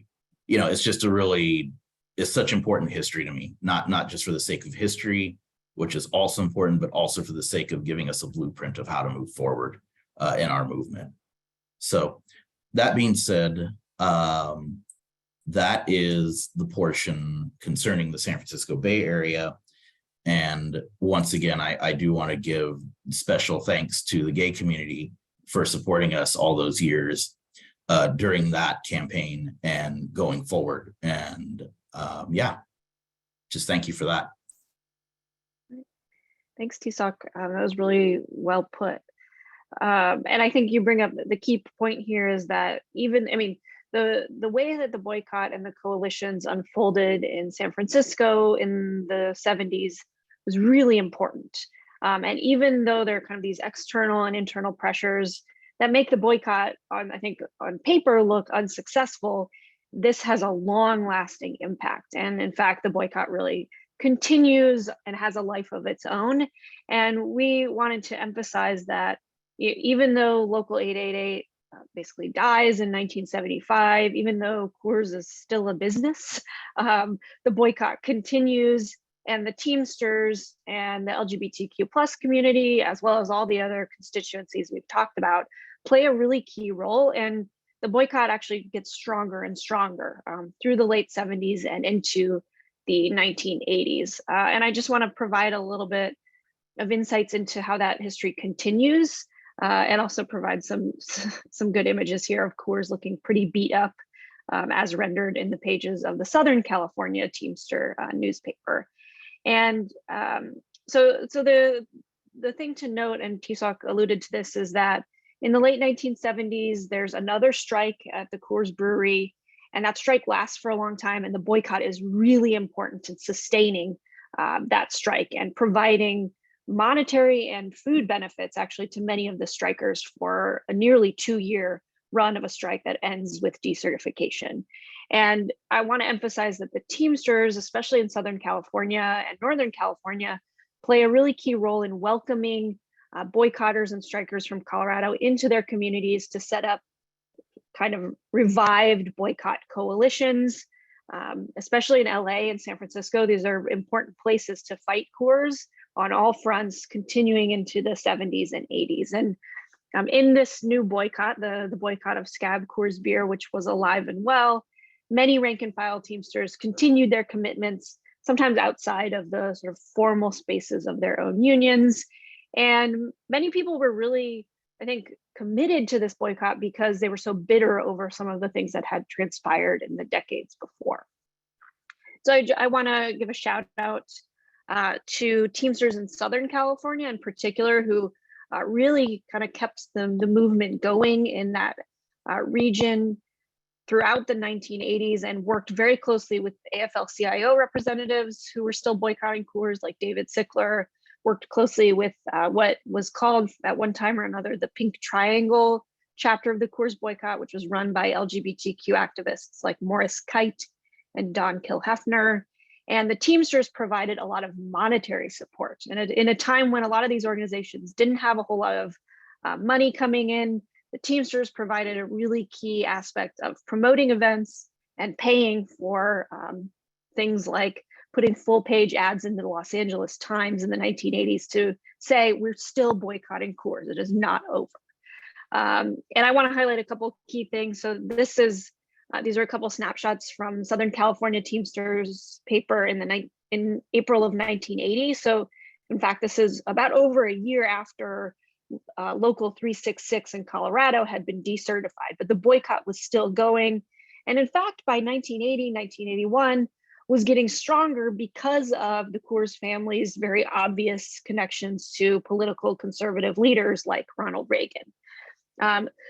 it's just it's such important history to me, not just for the sake of history, which is also important, but also for the sake of giving us a blueprint of how to move forward in our movement. So that being said, that is the portion concerning the San Francisco Bay Area. And once again, I do want to give special thanks to the gay community for supporting us all those years during that campaign and going forward. And just thank you for that. Thanks, Tisoc. That was really well put. And I think you bring up the key point here is that the way that the boycott and the coalitions unfolded in San Francisco in the 70s was really important. And even though there are kind of these external and internal pressures that make the boycott on paper look unsuccessful, this has a long-lasting impact. And in fact, the boycott really continues and has a life of its own. And we wanted to emphasize that even though Local 888 basically dies in 1975, even though Coors is still a business, the boycott continues, and the Teamsters and the LGBTQ plus community, as well as all the other constituencies we've talked about, play a really key role. And the boycott actually gets stronger and stronger through the late 70s and into the 1980s. And I just want to provide a little bit of insights into how that history continues, and also provide some good images here of Coors looking pretty beat up, as rendered in the pages of the Southern California Teamster newspaper. And so the thing to note, and Tisoc alluded to this, is that in the late 1970s, there's another strike at the Coors Brewery, and that strike lasts for a long time. And the boycott is really important in sustaining that strike and providing monetary and food benefits actually to many of the strikers for a nearly 2-year run of a strike that ends with decertification. And I want to emphasize that the Teamsters, especially in Southern California and Northern California, play a really key role in welcoming boycotters and strikers from Colorado into their communities to set up kind of revived boycott coalitions, especially in LA and San Francisco. These are important places to fight Coors, on all fronts, continuing into the 70s and 80s. And in this new boycott, the boycott of Scab Coors beer, which was alive and well, many rank and file Teamsters continued their commitments, sometimes outside of the sort of formal spaces of their own unions. And many people were really, I think, committed to this boycott because they were so bitter over some of the things that had transpired in the decades before. So I want to give a shout out to Teamsters in Southern California in particular, who really kind of kept the movement going in that region throughout the 1980s and worked very closely with AFL-CIO representatives who were still boycotting Coors, like David Sickler, worked closely with what was called at one time or another the Pink Triangle chapter of the Coors boycott, which was run by LGBTQ activists like Morris Kite and Don Kilhefner. And the Teamsters provided a lot of monetary support. And in a time when a lot of these organizations didn't have a whole lot of money coming in, the Teamsters provided a really key aspect of promoting events and paying for things like putting full page ads in the Los Angeles Times in the 1980s to say, we're still boycotting Coors, it is not over. And I want to highlight a couple key things. So this is, these are a couple snapshots from Southern California Teamsters paper in April of 1980. So in fact, this is about over a year after Local 366 in Colorado had been decertified, but the boycott was still going. And in fact, by 1980, 1981, was getting stronger because of the Coors family's very obvious connections to political conservative leaders like Ronald Reagan.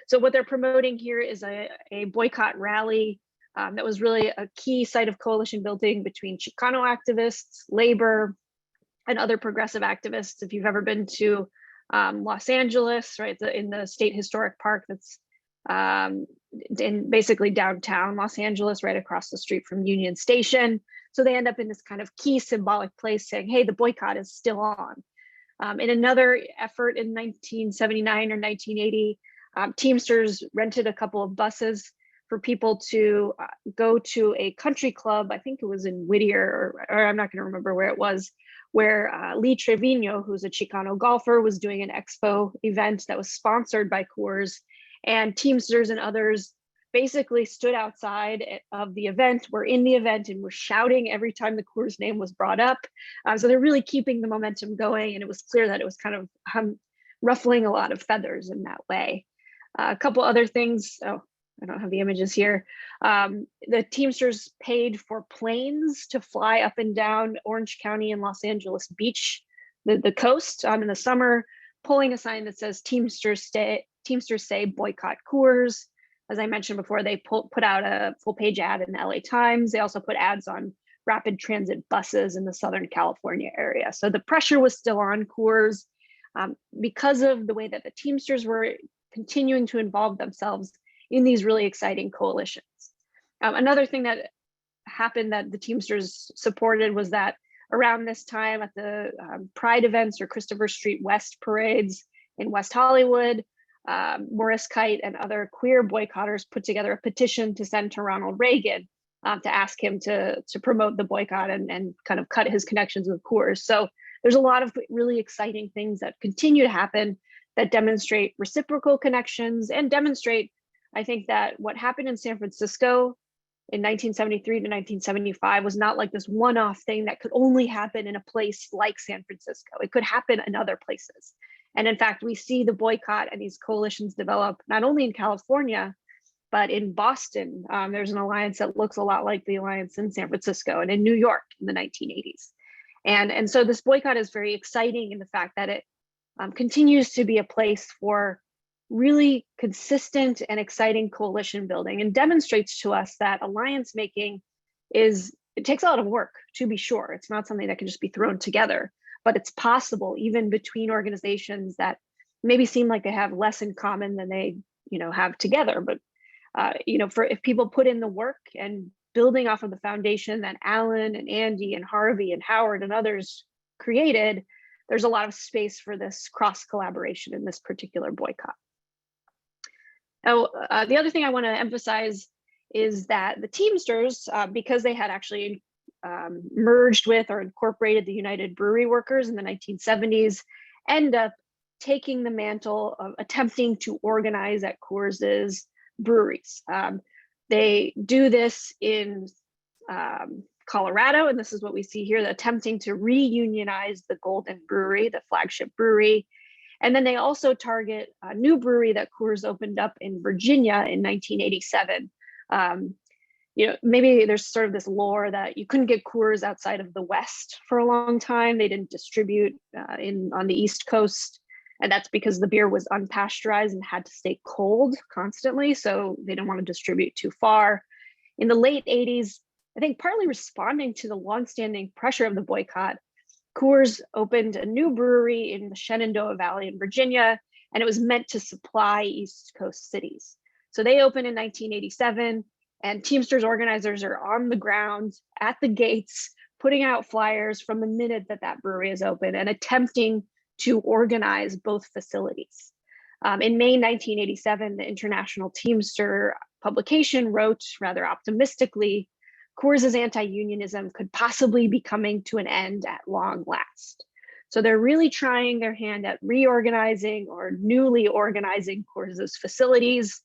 So what they're promoting here is a boycott rally that was really a key site of coalition building between Chicano activists, labor, and other progressive activists. If you've ever been to Los Angeles, right, in the State Historic Park that's in basically downtown Los Angeles, right across the street from Union Station. So they end up in this kind of key symbolic place saying, hey, the boycott is still on. In another effort in 1979 or 1980, Teamsters rented a couple of buses for people to go to a country club. I think it was in Whittier, or I'm not going to remember where it was, where Lee Trevino, who's a Chicano golfer, was doing an expo event that was sponsored by Coors, and Teamsters and others basically stood outside of the event, were in the event, and were shouting every time the Coors name was brought up. So they're really keeping the momentum going, and it was clear that it was kind of ruffling a lot of feathers in that way. A couple other things. Oh, I don't have the images here. The Teamsters paid for planes to fly up and down Orange County and Los Angeles Beach, the coast in the summer, pulling a sign that says Teamsters say boycott Coors. As I mentioned before, they put out a full page ad in the LA Times. They also put ads on rapid transit buses in the Southern California area. So the pressure was still on Coors because of the way that the Teamsters were continuing to involve themselves in these really exciting coalitions. Another thing that happened that the Teamsters supported was that around this time at the Pride events or Christopher Street West parades in West Hollywood, Morris Kite and other queer boycotters put together a petition to send to Ronald Reagan to ask him to promote the boycott and kind of cut his connections with Coors. So there's a lot of really exciting things that continue to happen that demonstrate reciprocal connections and demonstrate, I think, that what happened in San Francisco in 1973 to 1975 was not like this one-off thing that could only happen in a place like San Francisco. It could happen in other places. And in fact, we see the boycott and these coalitions develop not only in California, but in Boston. There's an alliance that looks a lot like the alliance in San Francisco and in New York in the 1980s. And so this boycott is very exciting in the fact that it continues to be a place for really consistent and exciting coalition building, and demonstrates to us that alliance making it takes a lot of work, to be sure. It's not something that can just be thrown together, but it's possible even between organizations that maybe seem like they have less in common than they have together. But if people put in the work and building off of the foundation that Alan and Andy and Harvey and Howard and others created, there's a lot of space for this cross collaboration in this particular boycott. Now, the other thing I want to emphasize is that the Teamsters, because they had actually merged with or incorporated the United Brewery Workers in the 1970s, end up taking the mantle of attempting to organize at Coors's breweries. They do this in Colorado, and this is what we see here, attempting to reunionize the Golden Brewery, the flagship brewery. And then they also target a new brewery that Coors opened up in Virginia in 1987. Maybe there's sort of this lore that you couldn't get Coors outside of the West for a long time. They didn't distribute on the East Coast. And that's because the beer was unpasteurized and had to stay cold constantly. So they didn't want to distribute too far. In the late 80s, I think partly responding to the longstanding pressure of the boycott, Coors opened a new brewery in the Shenandoah Valley in Virginia, and it was meant to supply East Coast cities. So they opened in 1987, and Teamsters organizers are on the ground at the gates, putting out flyers from the minute that brewery is open and attempting to organize both facilities. In May 1987, the International Teamster publication wrote rather optimistically, Coors's anti-unionism could possibly be coming to an end at long last. So they're really trying their hand at reorganizing or newly organizing Coors's facilities,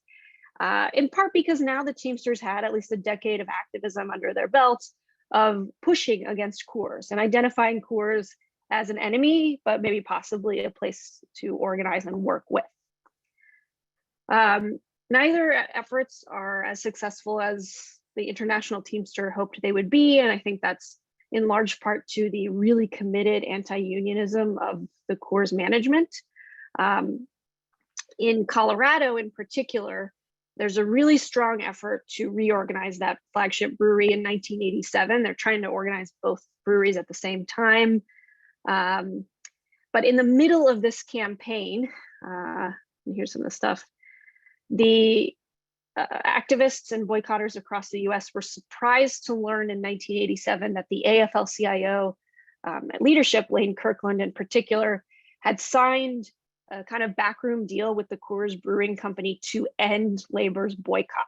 in part because now the Teamsters had at least a decade of activism under their belt of pushing against Coors and identifying Coors as an enemy, but maybe possibly a place to organize and work with. Neither efforts are as successful as the International Teamster hoped they would be, and I think that's in large part to the really committed anti-unionism of the Coors management. In Colorado in particular, there's a really strong effort to reorganize that flagship brewery in 1987. They're trying to organize both breweries at the same time. But in the middle of this campaign, and here's some of the stuff, the activists and boycotters across the US were surprised to learn in 1987 that the AFL-CIO leadership, Lane Kirkland in particular, had signed a kind of backroom deal with the Coors Brewing Company to end labor's boycott.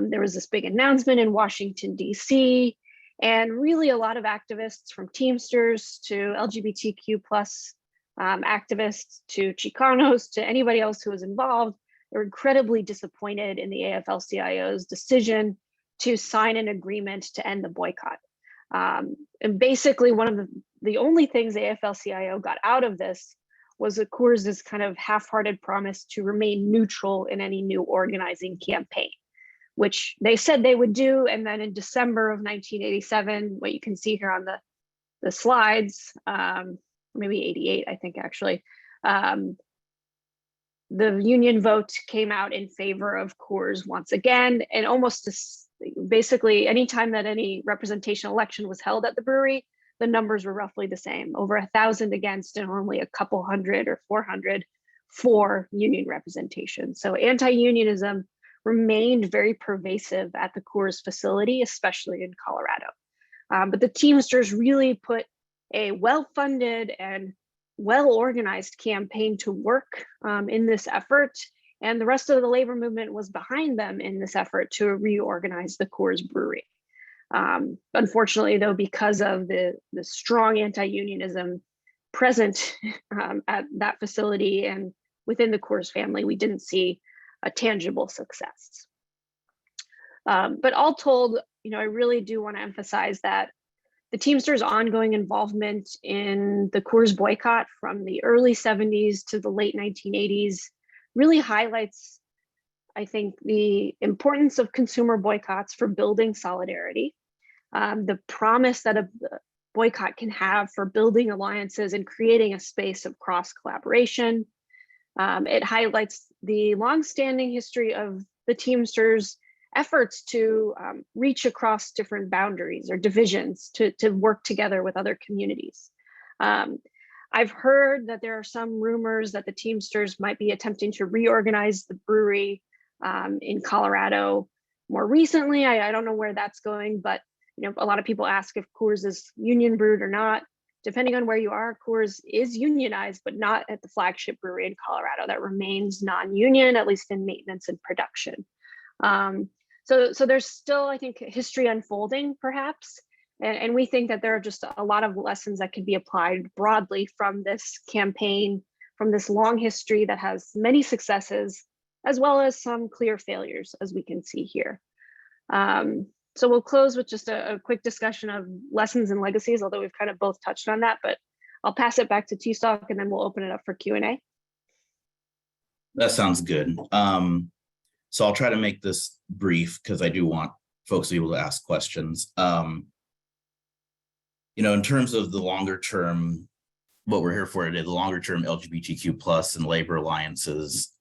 There was this big announcement in Washington, DC, and really a lot of activists from Teamsters to LGBTQ plus activists to Chicanos to anybody else who was involved, they were incredibly disappointed in the AFL-CIO's decision to sign an agreement to end the boycott. And basically one of the only things the AFL-CIO got out of this was that Coors' kind of half-hearted promise to remain neutral in any new organizing campaign, which they said they would do. And then in December of 1987, what you can see here on the slides, maybe 88, I think actually, the union vote came out in favor of Coors once again, and almost basically anytime that any representation election was held at the brewery, the numbers were roughly the same, over 1,000 against and only a couple hundred or 400 for union representation. So anti-unionism remained very pervasive at the Coors facility, especially in Colorado. But the Teamsters really put a well-funded and well-organized campaign to work in this effort, and the rest of the labor movement was behind them in this effort to reorganize the Coors Brewery. Unfortunately, though, because of the strong anti-unionism present at that facility and within the Coors family, we didn't see a tangible success. But all told, I really do want to emphasize that the Teamsters' ongoing involvement in the Coors boycott from the early 70s to the late 1980s really highlights, I think, the importance of consumer boycotts for building solidarity, the promise that a boycott can have for building alliances and creating a space of cross-collaboration. It highlights the longstanding history of the Teamsters' efforts to reach across different boundaries or divisions to work together with other communities. I've heard that there are some rumors that the Teamsters might be attempting to reorganize the brewery in Colorado more recently. I don't know where that's going, but a lot of people ask if Coors is union brewed or not. Depending on where you are, Coors is unionized, but not at the flagship brewery in Colorado. That remains non-union, at least in maintenance and production. So there's still, I think, history unfolding, perhaps. And we think that there are just a lot of lessons that can be applied broadly from this campaign, from this long history that has many successes, as well as some clear failures, as we can see here. So we'll close with just a quick discussion of lessons and legacies, although we've kind of both touched on that, but I'll pass it back to T-Stock and then we'll open it up for Q&A. That sounds good. So I'll try to make this brief because I do want folks to be able to ask questions. You know, in terms of the longer term, what we're here for today, the longer term LGBTQ plus and labor alliances,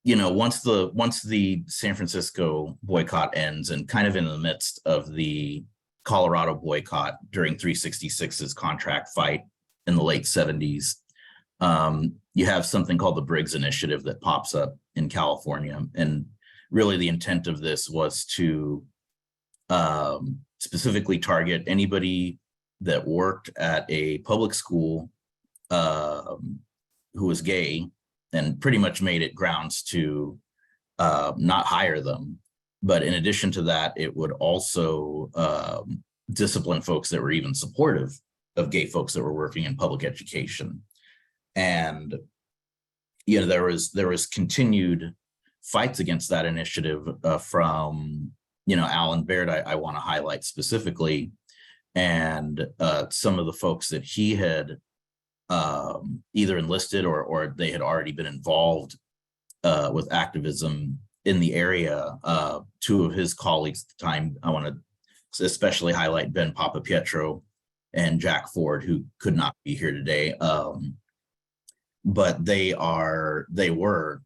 you know, once the San Francisco boycott ends and kind of in the midst of the Colorado boycott during 366's contract fight in the late 70s, you have something called the Briggs Initiative that pops up in California. And really the intent of this was to specifically target anybody that worked at a public school who was gay, and pretty much made it grounds to not hire them. But in addition to that, it would also discipline folks that were even supportive of gay folks that were working in public education. And you know, there was continued fights against that initiative from, you know, Alan Baird, I want to highlight specifically, and some of the folks that he had either enlisted or they had already been involved with activism in the area. Two of his colleagues at the time, I want to especially highlight Ben Papapietro and Jack Ford, who could not be here today. But they were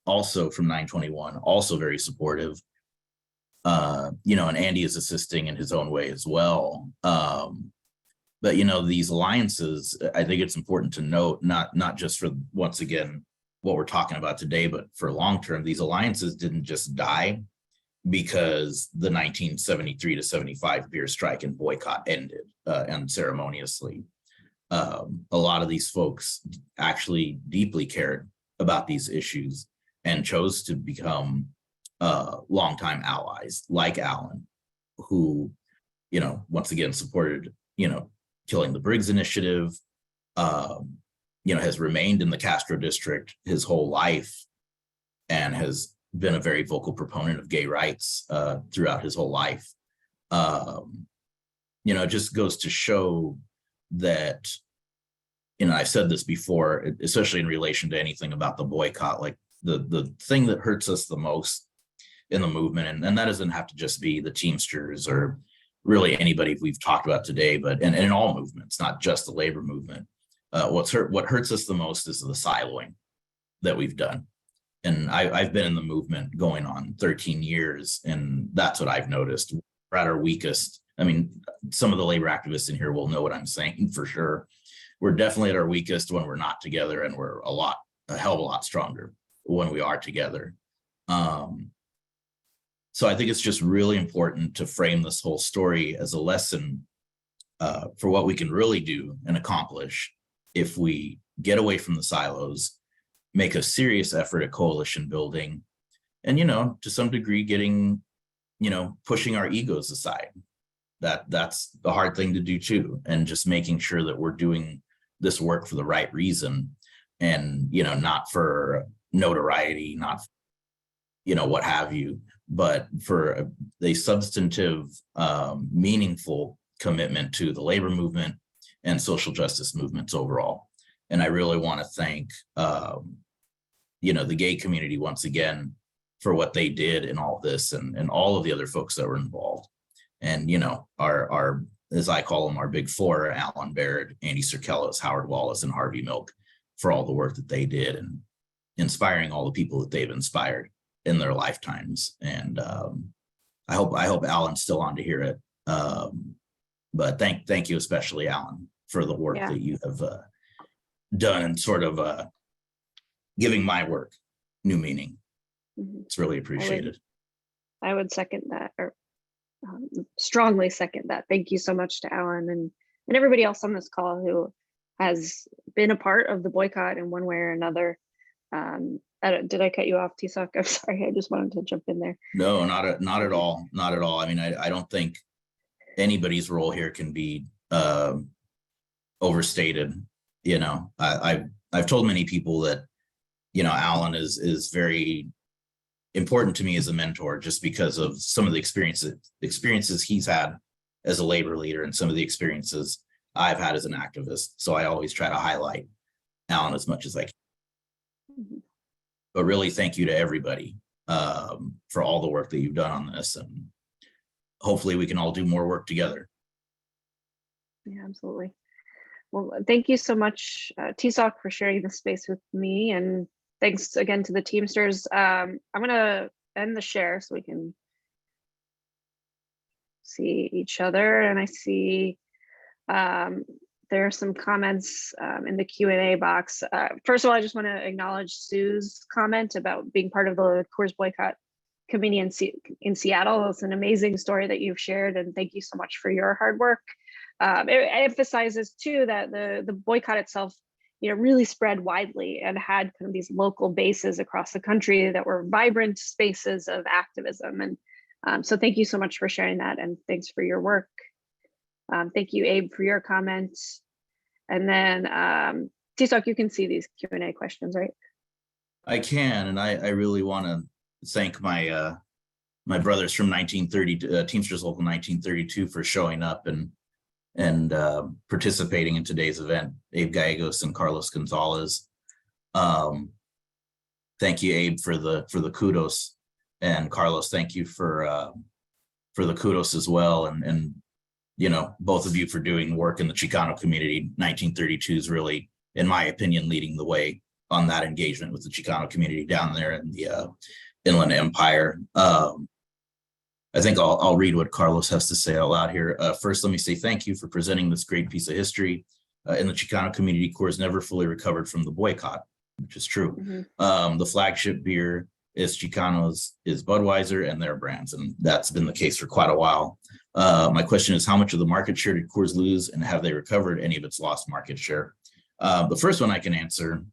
also from 921, also very supportive. You know, and Andy is assisting in his own way as well. But, you know, these alliances, I think it's important to note, not just for, once again, what we're talking about today, but for long term, these alliances didn't just die because the 1973 to 75 beer strike and boycott ended unceremoniously. A lot of these folks actually deeply cared about these issues and chose to become longtime allies like Alan, who, you know, once again supported, you know, killing the Briggs Initiative, you know, has remained in the Castro district his whole life and has been a very vocal proponent of gay rights throughout his whole life. You know, it just goes to show that, you know, I've said this before, especially in relation to anything about the boycott, like the thing that hurts us the most in the movement, and that doesn't have to just be the Teamsters or really anybody we've talked about today, but and in all movements, not just the labor movement. What hurts us the most is the siloing that we've done. And I've been in the movement going on 13 years, and that's what I've noticed. We're at our weakest. I mean, some of the labor activists in here will know what I'm saying for sure. We're definitely at our weakest when we're not together, and we're a hell of a lot stronger when we are together. So I think it's just really important to frame this whole story as a lesson for what we can really do and accomplish if we get away from the silos, make a serious effort at coalition building, and, you know, to some degree getting, you know, pushing our egos aside. That's the hard thing to do too, and just making sure that we're doing this work for the right reason, and, you know, not for notoriety, not, you know, what have you, but for a substantive, meaningful commitment to the labor movement and social justice movements overall. And I really want to thank, you know, the gay community once again for what they did in all this, and all of the other folks that were involved. And, you know, our as I call them, our big four, Alan Baird, Andy Serkelos, Howard Wallace, and Harvey Milk, for all the work that they did and inspiring all the people that they've inspired in their lifetimes. And I hope Alan's still on to hear it. But thank you especially, Alan, for the work that you have done and sort of giving my work new meaning. It's really appreciated. I would second that, or strongly second that. Thank you so much to Alan and everybody else on this call who has been a part of the boycott in one way or another. Did I cut you off, Tisak? I'm sorry. I just wanted to jump in there. No, not at all. Not at all. I mean, I don't think anybody's role here can be overstated. You know, I've told many people that, you know, Alan is very important to me as a mentor, just because of some of the experiences he's had as a labor leader and some of the experiences I've had as an activist. So I always try to highlight Alan as much as I can. Mhm. But really, thank you to everybody for all the work that you've done on this, and hopefully we can all do more work together. Yeah, absolutely. Well, thank you so much, Tisak, for sharing this space with me, and thanks again to the Teamsters. I'm gonna end the share so we can see each other, and I see there are some comments in the Q&A box. First of all, I just want to acknowledge Sue's comment about being part of the Coors Boycott community in Seattle. It's an amazing story that you've shared, and thank you so much for your hard work. It emphasizes too that the boycott itself, you know, really spread widely and had kind of these local bases across the country that were vibrant spaces of activism. And so thank you so much for sharing that, and thanks for your work. Thank you, Abe, for your comments. And then Tisak, you can see these Q&A questions, right? I can, and I really want to thank my my brothers from 1930 Teamsters Local 1932 for showing up and participating in today's event. Abe Gallegos and Carlos Gonzalez. Thank you, Abe, for the kudos, and Carlos, thank you for the kudos as well. And you know, both of you for doing work in the Chicano community. 1932 is really, in my opinion, leading the way on that engagement with the Chicano community down there in the Inland Empire. I think I'll read what Carlos has to say out loud here. First, let me say thank you for presenting this great piece of history. In the Chicano community, Coors never fully recovered from the boycott, which is true. Mm-hmm. The flagship beer is Chicanos, is Budweiser and their brands, and that's been the case for quite a while. My question is, how much of the market share did Coors lose, and have they recovered any of its lost market share? The first one I can answer.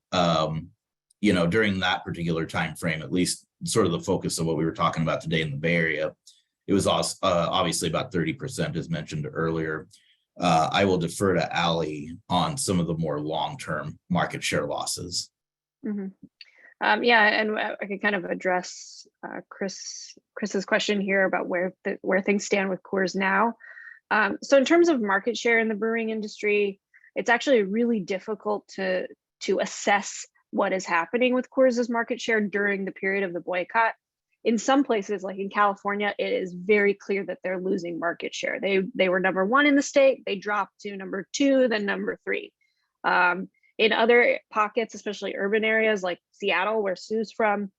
You know, during that particular time frame, at least sort of the focus of what we were talking about today in the Bay Area, it was also, obviously about 30%, as mentioned earlier. I will defer to Ali on some of the more long-term market share losses. Mm-hmm. Yeah, and I could kind of address Chris's question here about where things stand with Coors now. So in terms of market share in the brewing industry, it's actually really difficult to assess what is happening with Coors's market share during the period of the boycott. In some places, like in California, it is very clear that they're losing market share. They were number 1 in the state, they dropped to number 2, then number 3. In other pockets, especially urban areas like Seattle, where Sue's from,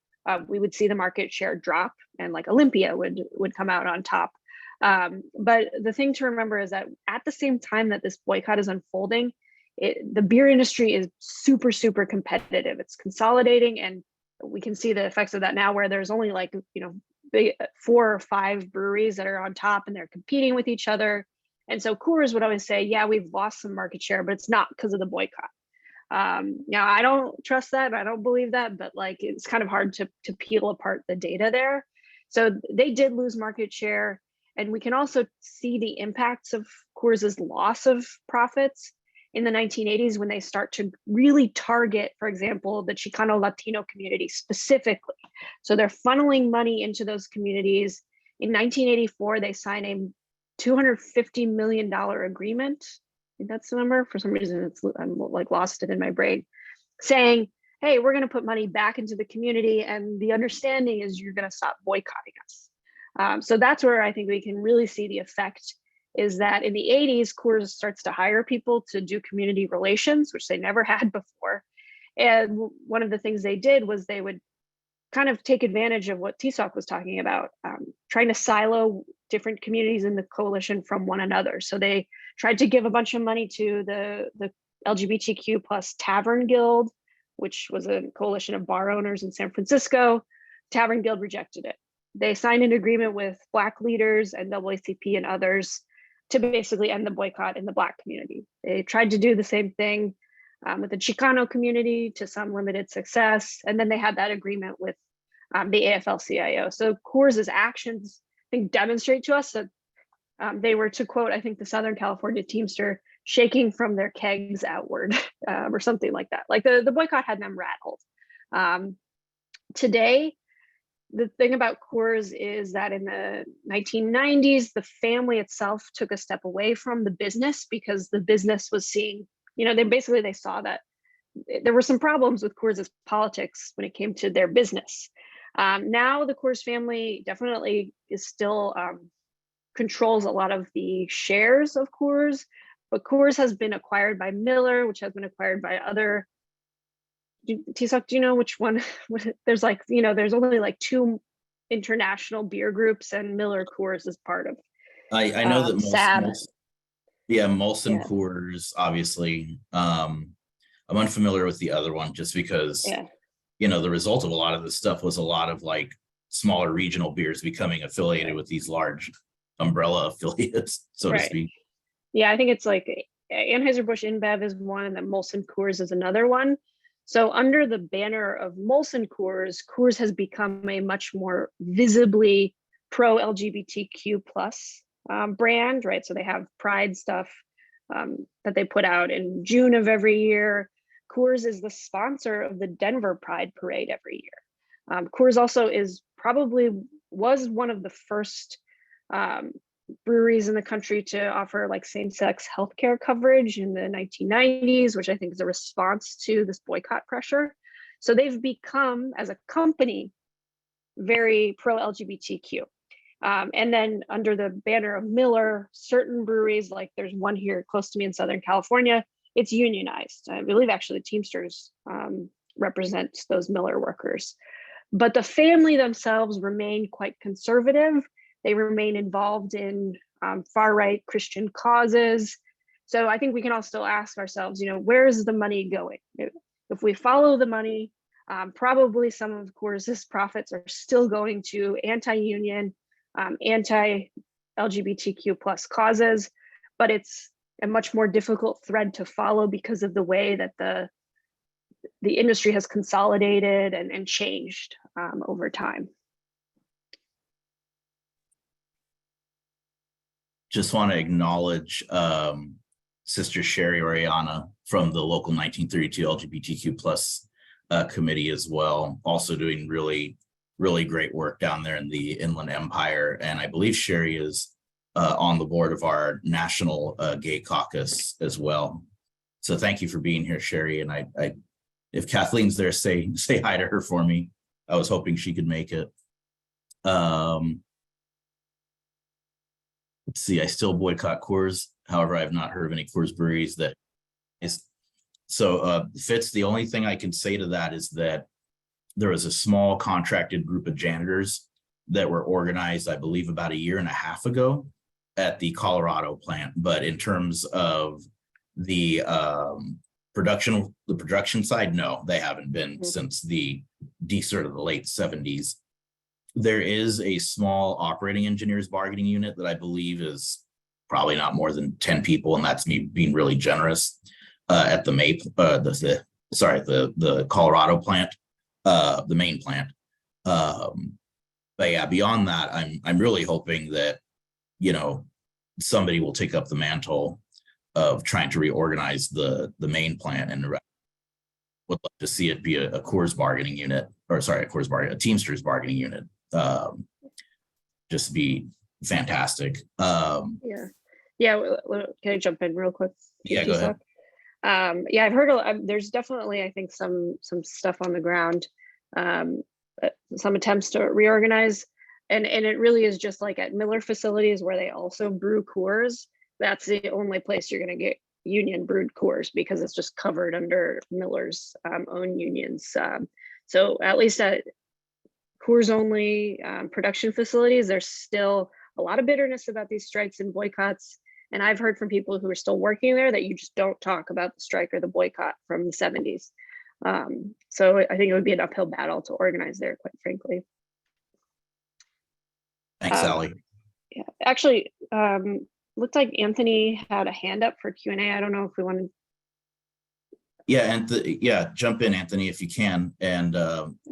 we would see the market share drop, and like Olympia would come out on top. But the thing to remember is that at the same time that this boycott is unfolding, the beer industry is super, super competitive. It's consolidating, and we can see the effects of that now, where there's only like, you know, big 4 or 5 breweries that are on top, and they're competing with each other. And so Coors would always say, yeah, we've lost some market share, but it's not because of the boycott. Now, I don't trust that. I don't believe that, but like, it's kind of hard to peel apart the data there. So they did lose market share. And we can also see the impacts of Coors's loss of profits in the 1980s, when they start to really target, for example, the Chicano Latino community specifically. So they're funneling money into those communities. In 1984, they signed a $250 million agreement. That's the number. For some reason, I'm like lost it in my brain, saying, hey, we're going to put money back into the community, and the understanding is you're going to stop boycotting us. So that's where I think we can really see the effect, is that in the 80s, Coors starts to hire people to do community relations, which they never had before. And one of the things they did was they would kind of take advantage of what Tisak was talking about, trying to silo different communities in the coalition from one another. So they tried to give a bunch of money to the LGBTQ plus Tavern Guild, which was a coalition of bar owners in San Francisco. Tavern Guild rejected it. They signed an agreement with Black leaders and NAACP and others to basically end the boycott in the Black community. They tried to do the same thing with the Chicano community to some limited success. And then they had that agreement with the AFL-CIO. So Coors' actions, I think, demonstrate to us that they were, to quote, I think, the Southern California Teamster, shaking from their kegs outward, or something like that. Like the boycott had them rattled. Today, the thing about Coors is that in the 1990s, the family itself took a step away from the business because the business was seeing, they saw that there were some problems with Coors' politics when it came to their business. Now the Coors family definitely is still controls a lot of the shares of Coors, but Coors has been acquired by Miller, which has been acquired by other. Tisak, do you know which one? There's there's only like 2 international beer groups, and Miller Coors is part of. I know that SAB. Molson Coors, obviously. I'm unfamiliar with the other one just because, the result of a lot of this stuff was a lot of like smaller regional beers becoming affiliated with these large umbrella affiliates, so to speak. Yeah, I think it's like Anheuser-Busch InBev is one, and then Molson Coors is another one. So under the banner of Molson Coors, Coors has become a much more visibly pro-LGBTQ plus brand, right? So they have Pride stuff that they put out in June of every year. Coors is the sponsor of the Denver Pride Parade every year. Coors also was one of the first breweries in the country to offer like same-sex healthcare coverage in the 1990s, which I think is a response to this boycott pressure. So they've become, as a company, very pro-LGBTQ. And then under the banner of Miller, certain breweries, like there's one here close to me in Southern California, it's unionized. I believe actually the Teamsters represents those Miller workers. But the family themselves remain quite conservative. They remain involved in far-right Christian causes. So I think we can all still ask ourselves, where is the money going? If we follow the money, probably some of Coors' profits are still going to anti-union, anti-LGBTQ plus causes, but it's a much more difficult thread to follow because of the way that the industry has consolidated and changed over time. Just want to acknowledge Sister Sherry Oriana from the local 1932 LGBTQ plus committee as well, also doing really, really great work down there in the Inland Empire. And I believe Sherry is on the board of our National Gay Caucus as well. So thank you for being here, Sherry. And I if Kathleen's there, say hi to her for me. I was hoping she could make it. Let's see, I still boycott Coors. However, I have not heard of any Coors breweries that is. So Fitz, the only thing I can say to that is that there was a small contracted group of janitors that were organized, I believe, about 1.5 years ago at the Colorado plant. But in terms of the production side, no, they haven't been since the sort of the late 70s. There is a small operating engineers bargaining unit that I believe is probably not more than 10 people, and that's me being really generous at the the Colorado plant, the main plant. But yeah, beyond that, I'm really hoping that somebody will take up the mantle of trying to reorganize the main plant, and would love to see it be a Coors bargaining unit, a Teamsters bargaining unit. Just be fantastic. Can I jump in real quick? Yeah, go ahead. I've heard there's definitely, I think, some stuff on the ground, some attempts to reorganize, and it really is just like at Miller facilities where they also brew Coors. That's the only place you're going to get union brewed Coors, because it's just covered under Miller's own unions. So at least at Coors only production facilities, there's still a lot of bitterness about these strikes and boycotts. And I've heard from people who are still working there that you just don't talk about the strike or the boycott from the 70s. So I think it would be an uphill battle to organize there, quite frankly. Thanks, Sally. Yeah, actually, looked like Anthony had a hand up for Q&A. I don't know if we wanted. Yeah, and jump in, Anthony, if you can. And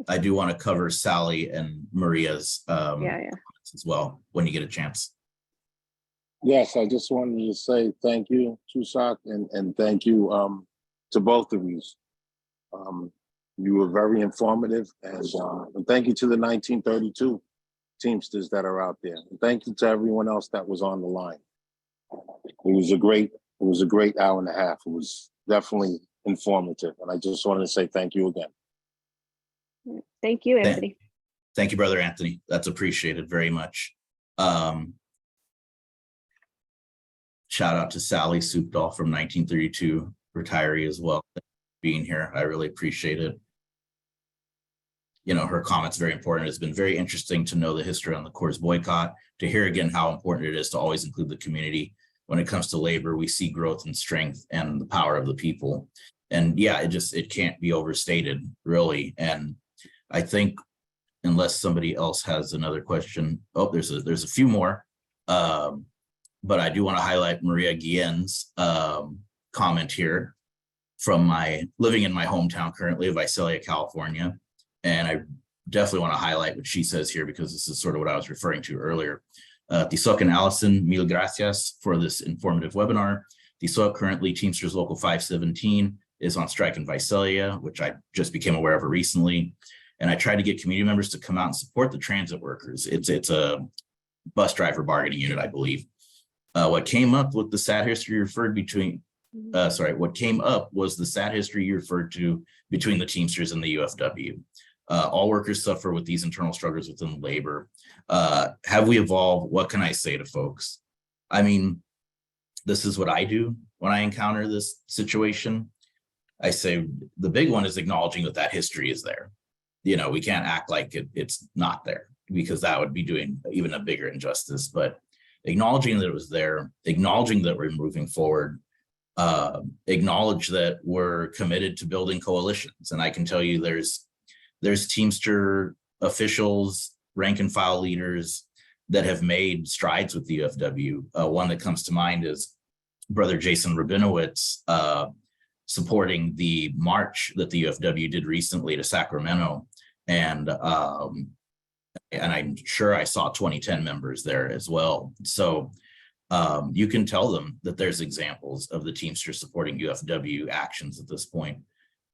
I do want to cover Sally and Maria's comments as well when you get a chance. Yes, I just wanted to say thank you, Tusak, and thank you to both of you. You were very informative, and thank you to the 1932 Teamsters that are out there. And thank you to everyone else that was on the line. It was a great hour and a half. It was definitely informative, and I just wanted to say thank you again. Thank you, Anthony. Thank you, Brother Anthony. That's appreciated very much. Shout out to Sally Soupdahl from 1932, retiree as well, being here. I really appreciate it. You know, her comments very important. It's been very interesting to know the history on the Coors boycott, to hear again how important it is to always include the community. When it comes to labor, we see growth and strength and the power of the people. And yeah, it can't be overstated, really. And I think unless somebody else has another question, there's a few more. But I do want to highlight Maria Guillen's comment here from living in my hometown currently of Visalia, California. And I definitely want to highlight what she says here, because this is sort of what I was referring to earlier. Tisoc and Allison, mil gracias for this informative webinar. Tisoc, currently Teamsters Local 517, is on strike in Visalia, which I just became aware of recently. And I tried to get community members to come out and support the transit workers. It's a bus driver bargaining unit, I believe. What came up with the sad history referred between, what came up was the sad history you referred to between the Teamsters and the UFW. All workers suffer with these internal struggles within labor. Have we evolved? What can I say to folks? I mean, this is what I do when I encounter this situation. I say the big one is acknowledging that history is there. You know, we can't act like it's not there, because that would be doing even a bigger injustice. But acknowledging that it was there, acknowledging that we're moving forward, acknowledge that we're committed to building coalitions. And I can tell you there's Teamster officials, rank and file leaders that have made strides with the UFW. One that comes to mind is Brother Jason Rabinowitz supporting the march that the UFW did recently to Sacramento. And I'm sure I saw 2010 members there as well. So you can tell them that there's examples of the Teamsters supporting UFW actions at this point.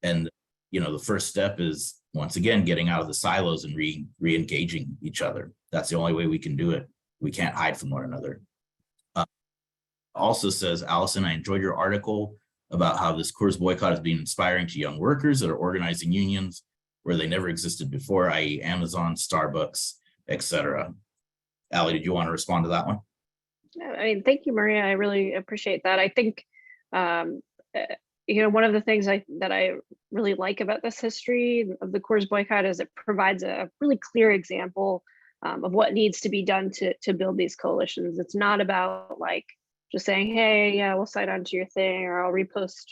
And, you know, the first step is, once again, getting out of the silos and re-engaging each other. That's the only way we can do it. We can't hide from one another. Also says, Allison, I enjoyed your article about how this Coors boycott is being inspiring to young workers that are organizing unions where they never existed before, i.e. Amazon, Starbucks, etc. Allie, did you want to respond to that one? I mean, thank you, Maria. I really appreciate that. I think, you know, one of the things that I really like about this history of the Coors boycott is it provides a really clear example of what needs to be done to build these coalitions. It's not about like just saying, hey, yeah, we'll sign on to your thing, or I'll repost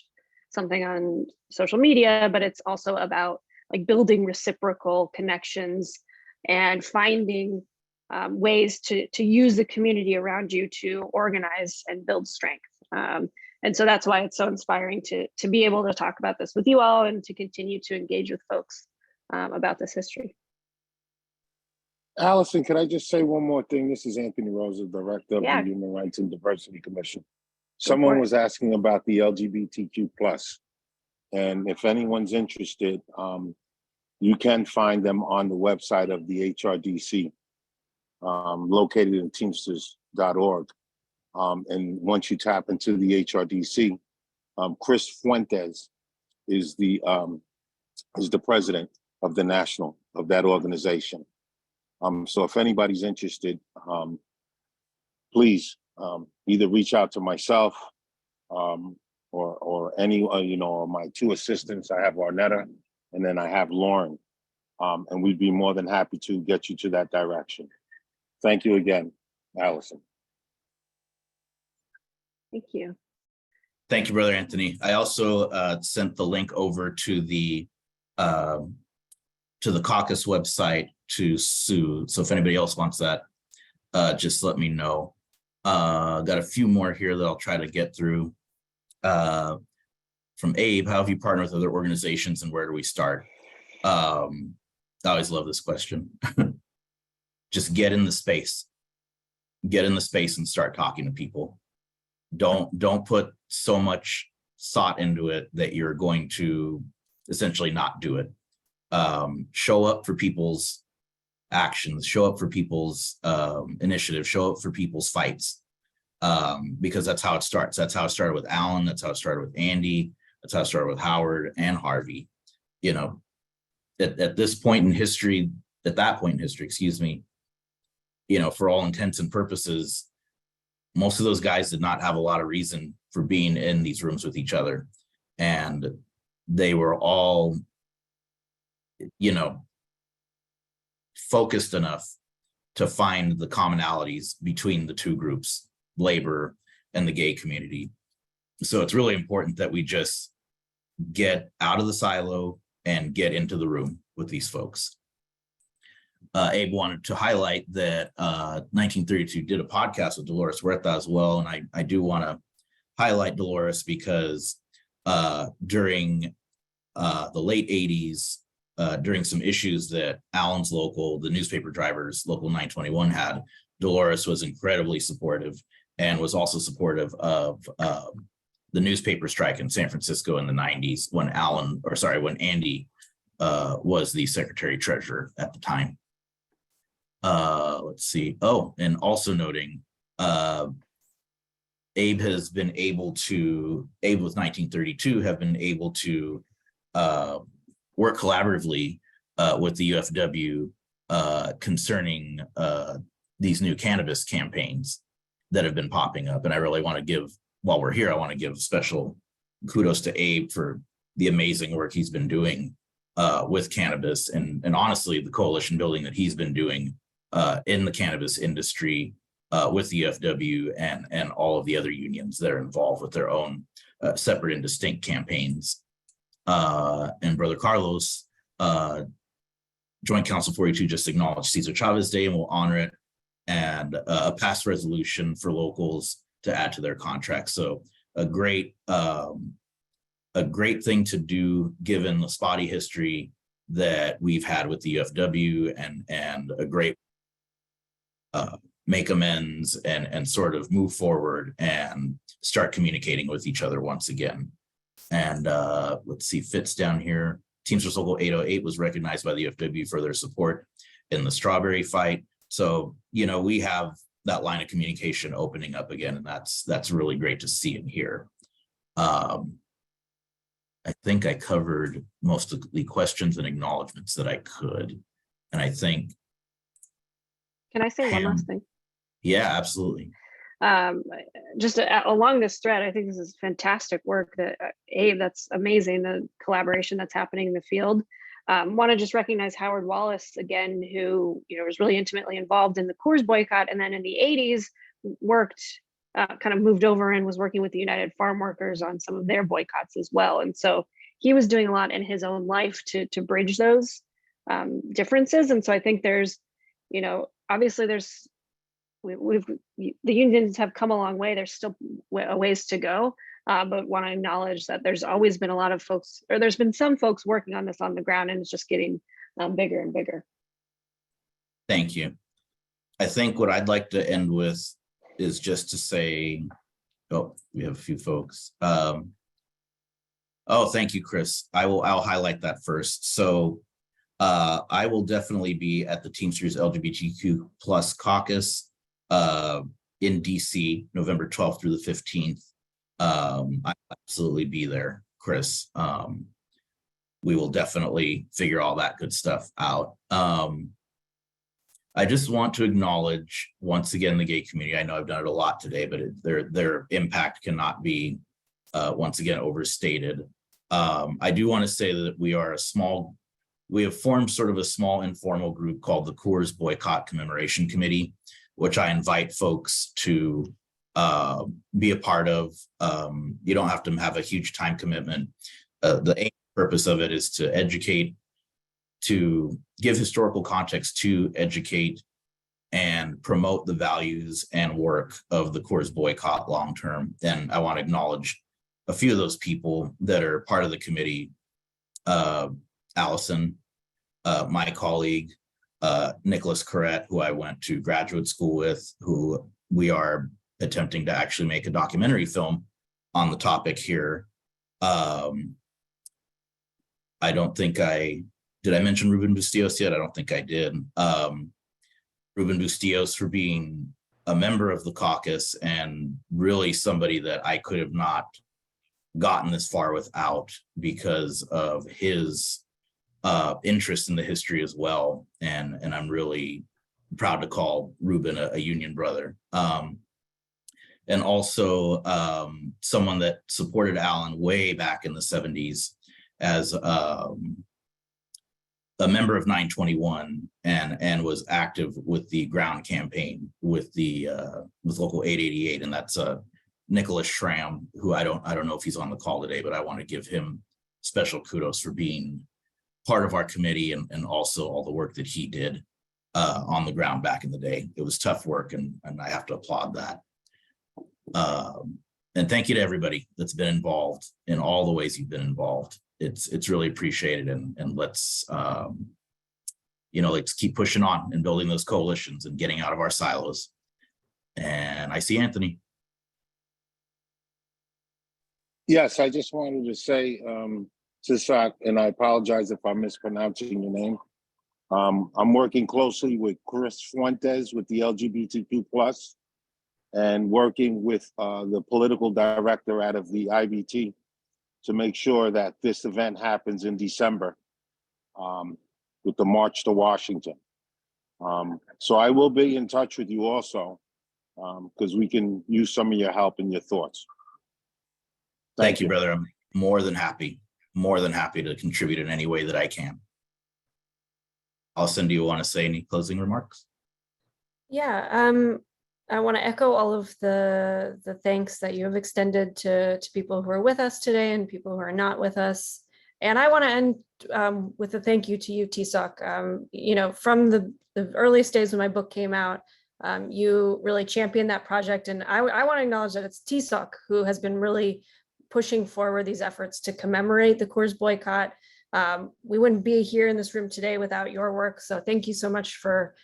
something on social media, but it's also about like building reciprocal connections and finding ways to use the community around you to organize and build strength. And so that's why it's so inspiring to be able to talk about this with you all and to continue to engage with folks about this history. Allison, could I just say one more thing? This is Anthony Rosa, Director of the Human Rights and Diversity Commission. Someone was asking about the LGBTQ+. And if anyone's interested, you can find them on the website of the HRDC, located in teamsters.org. And once you tap into the HRDC, Chris Fuentes is the president of the national of that organization. So if anybody's interested, please either reach out to myself or any, or my two assistants. I have Arnetta and then I have Lauren, and we'd be more than happy to get you to that direction. Thank you again, Allison. Thank you. Thank you, Brother Anthony. I also sent the link over to the caucus website to Sue. So if anybody else wants that, just let me know. Got a few more here that I'll try to get through. Abe, how have you partnered with other organizations and where do we start? I always love this question. Just get in the space and start talking to people. Don't put so much thought into it that you're going to essentially not do it. Show up for people's actions, show up for people's initiatives, show up for people's fights, because that's how it starts. That's how it started with Alan. That's how it started with Andy. That's how it started with Howard and Harvey. You know, at that point in history, excuse me, you know, for all intents and purposes, most of those guys did not have a lot of reason for being in these rooms with each other. And they were all, you know, focused enough to find the commonalities between the two groups, labor and the gay community. So it's really important that we just get out of the silo and get into the room with these folks. Abe wanted to highlight that 1932 did a podcast with Dolores Huerta as well. And I do want to highlight Dolores because during the late 80s, during some issues that Allen's local, the newspaper drivers, Local 921 had, Dolores was incredibly supportive and was also supportive of the newspaper strike in San Francisco in the 90s when Andy was the secretary treasurer at the time. Let's see. Oh, and also noting, Abe has been able to, Abe with 1932 have been able to work collaboratively with the UFW concerning these new cannabis campaigns that have been popping up. And I really want to give, while we're here, I want to give special kudos to Abe for the amazing work he's been doing with cannabis and honestly, the coalition building that he's been doing in the cannabis industry with the UFW and all of the other unions that are involved with their own separate and distinct campaigns. And Brother Carlos, Joint Council 42 just acknowledged Cesar Chavez Day and will honor it, and a past resolution for locals to add to their contract. So a great thing to do given the spotty history that we've had with the UFW and a great make amends and sort of move forward and start communicating with each other once again. And let's see, Fitz down here. Teamsters Local 808 was recognized by the UFW for their support in the strawberry fight. So, you know, we have that line of communication opening up again, and that's really great to see and hear. I think I covered most of the questions and acknowledgements that I could. And I think. Can I say one last thing? Yeah, absolutely. Just along this thread, I think this is fantastic work that Abe, that's amazing, the collaboration that's happening in the field. Want to just recognize Howard Wallace again, who, you know, was really intimately involved in the Coors boycott, and then in the 80s worked, kind of moved over and was working with the United Farm Workers on some of their boycotts as well. And so he was doing a lot in his own life to bridge those differences. And so I think there's, you know, obviously there's, the unions have come a long way. There's still a ways to go, but want to acknowledge that there's always been a lot of folks, or there's been some folks working on this on the ground, and it's just getting bigger and bigger. Thank you. I think what I'd like to end with is just to say, oh, we have a few folks. Oh, thank you, Chris. I'll highlight that first. So I will definitely be at the Teamsters LGBTQ plus caucus in DC, November 12th through the 15th. I'll absolutely be there, Chris. We will definitely figure all that good stuff out. I just want to acknowledge once again the gay community. I know I've done it a lot today, but their impact cannot be once again overstated. I do want to say that we have formed sort of a small informal group called the Coors Boycott Commemoration Committee, which I invite folks to be a part of. You don't have to have a huge time commitment. The purpose of it is to educate, to give historical context, to educate and promote the values and work of the Coors Boycott long term. And I want to acknowledge a few of those people that are part of the committee, Allison, my colleague, Nicholas Corrett, who I went to graduate school with, who we are attempting to actually make a documentary film on the topic here. I don't think did I mention Ruben Bustillos yet? I don't think I did. Ruben Bustillos for being a member of the caucus and really somebody that I could have not gotten this far without because of his interest in the history as well. And I'm really proud to call Ruben a union brother. And also someone that supported Alan way back in the 70s as a member of 921 and was active with the ground campaign with the with local 888, and that's Nicholas Schramm, who I don't know if he's on the call today, but I want to give him special kudos for being part of our committee and also all the work that he did on the ground back in the day. It was tough work, and I have to applaud that. And thank you to everybody that's been involved in all the ways you've been involved. It's really appreciated, and let's let's keep pushing on and building those coalitions and getting out of our silos. And I see Anthony. Yes, I just wanted to say, Sisak, and I apologize if I'm mispronouncing your name. I'm working closely with Chris Fuentes with the LGBTQ plus, and working with the political director out of the IBT to make sure that this event happens in December with the March to Washington. So I will be in touch with you also because we can use some of your help and your thoughts. Thank you, brother. I'm more than happy to contribute in any way that I can. Allison, do you want to say any closing remarks? Yeah, I want to echo all of the thanks that you have extended to people who are with us today and people who are not with us. And I want to end with a thank you to you, TSOC. From the earliest days when my book came out, you really championed that project. And I want to acknowledge that it's TSOC who has been really pushing forward these efforts to commemorate the Coors boycott. We wouldn't be here in this room today without your work. So thank you so much for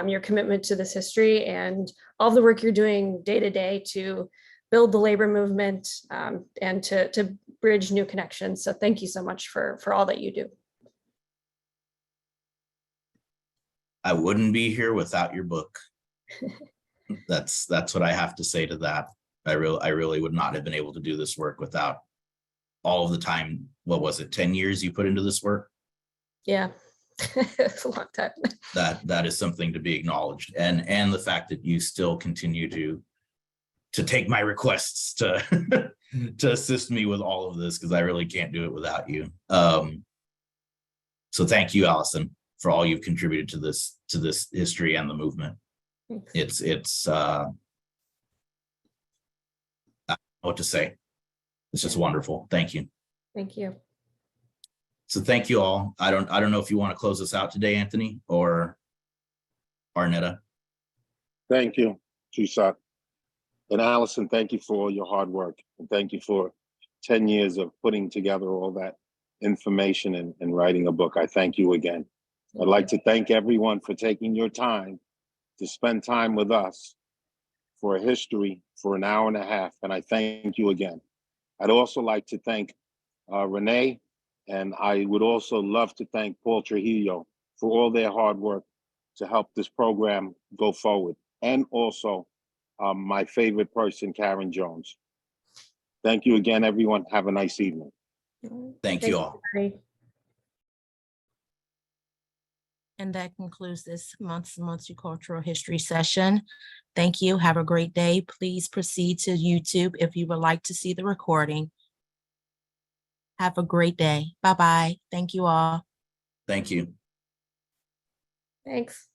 your commitment to this history and all the work you're doing day to day to build the labor movement and to bridge new connections. So thank you so much for all that you do. I wouldn't be here without your book. That's what I have to say to that. I really would not have been able to do this work without all of the time. What was it, 10 years you put into this work? Yeah. It's a long time. That is something to be acknowledged, and the fact that you still continue to take my requests to to assist me with all of this, because I really can't do it without you. So thank you, Allison, for all you've contributed to this history and the movement. Thanks. It's I don't know what to say. It's just wonderful. Thank you. Thank you. So thank you all. I don't know if you want to close us out today, Anthony or Arnetta. Thank you, Chusak. And Allison, thank you for all your hard work. And thank you for 10 years of putting together all that information and writing a book. I thank you again. I'd like to thank everyone for taking your time to spend time with us for a history for an hour and a half. And I thank you again. I'd also like to thank Renee, and I would also love to thank Paul Trujillo for all their hard work to help this program go forward. And also my favorite person, Karen Jones. Thank you again, everyone. Have a nice evening. Thank you all. And that concludes this month's multicultural history session. Thank you. Have a great day. Please proceed to YouTube if you would like to see the recording. Have a great day. Bye-bye. Thank you all. Thank you. Thanks.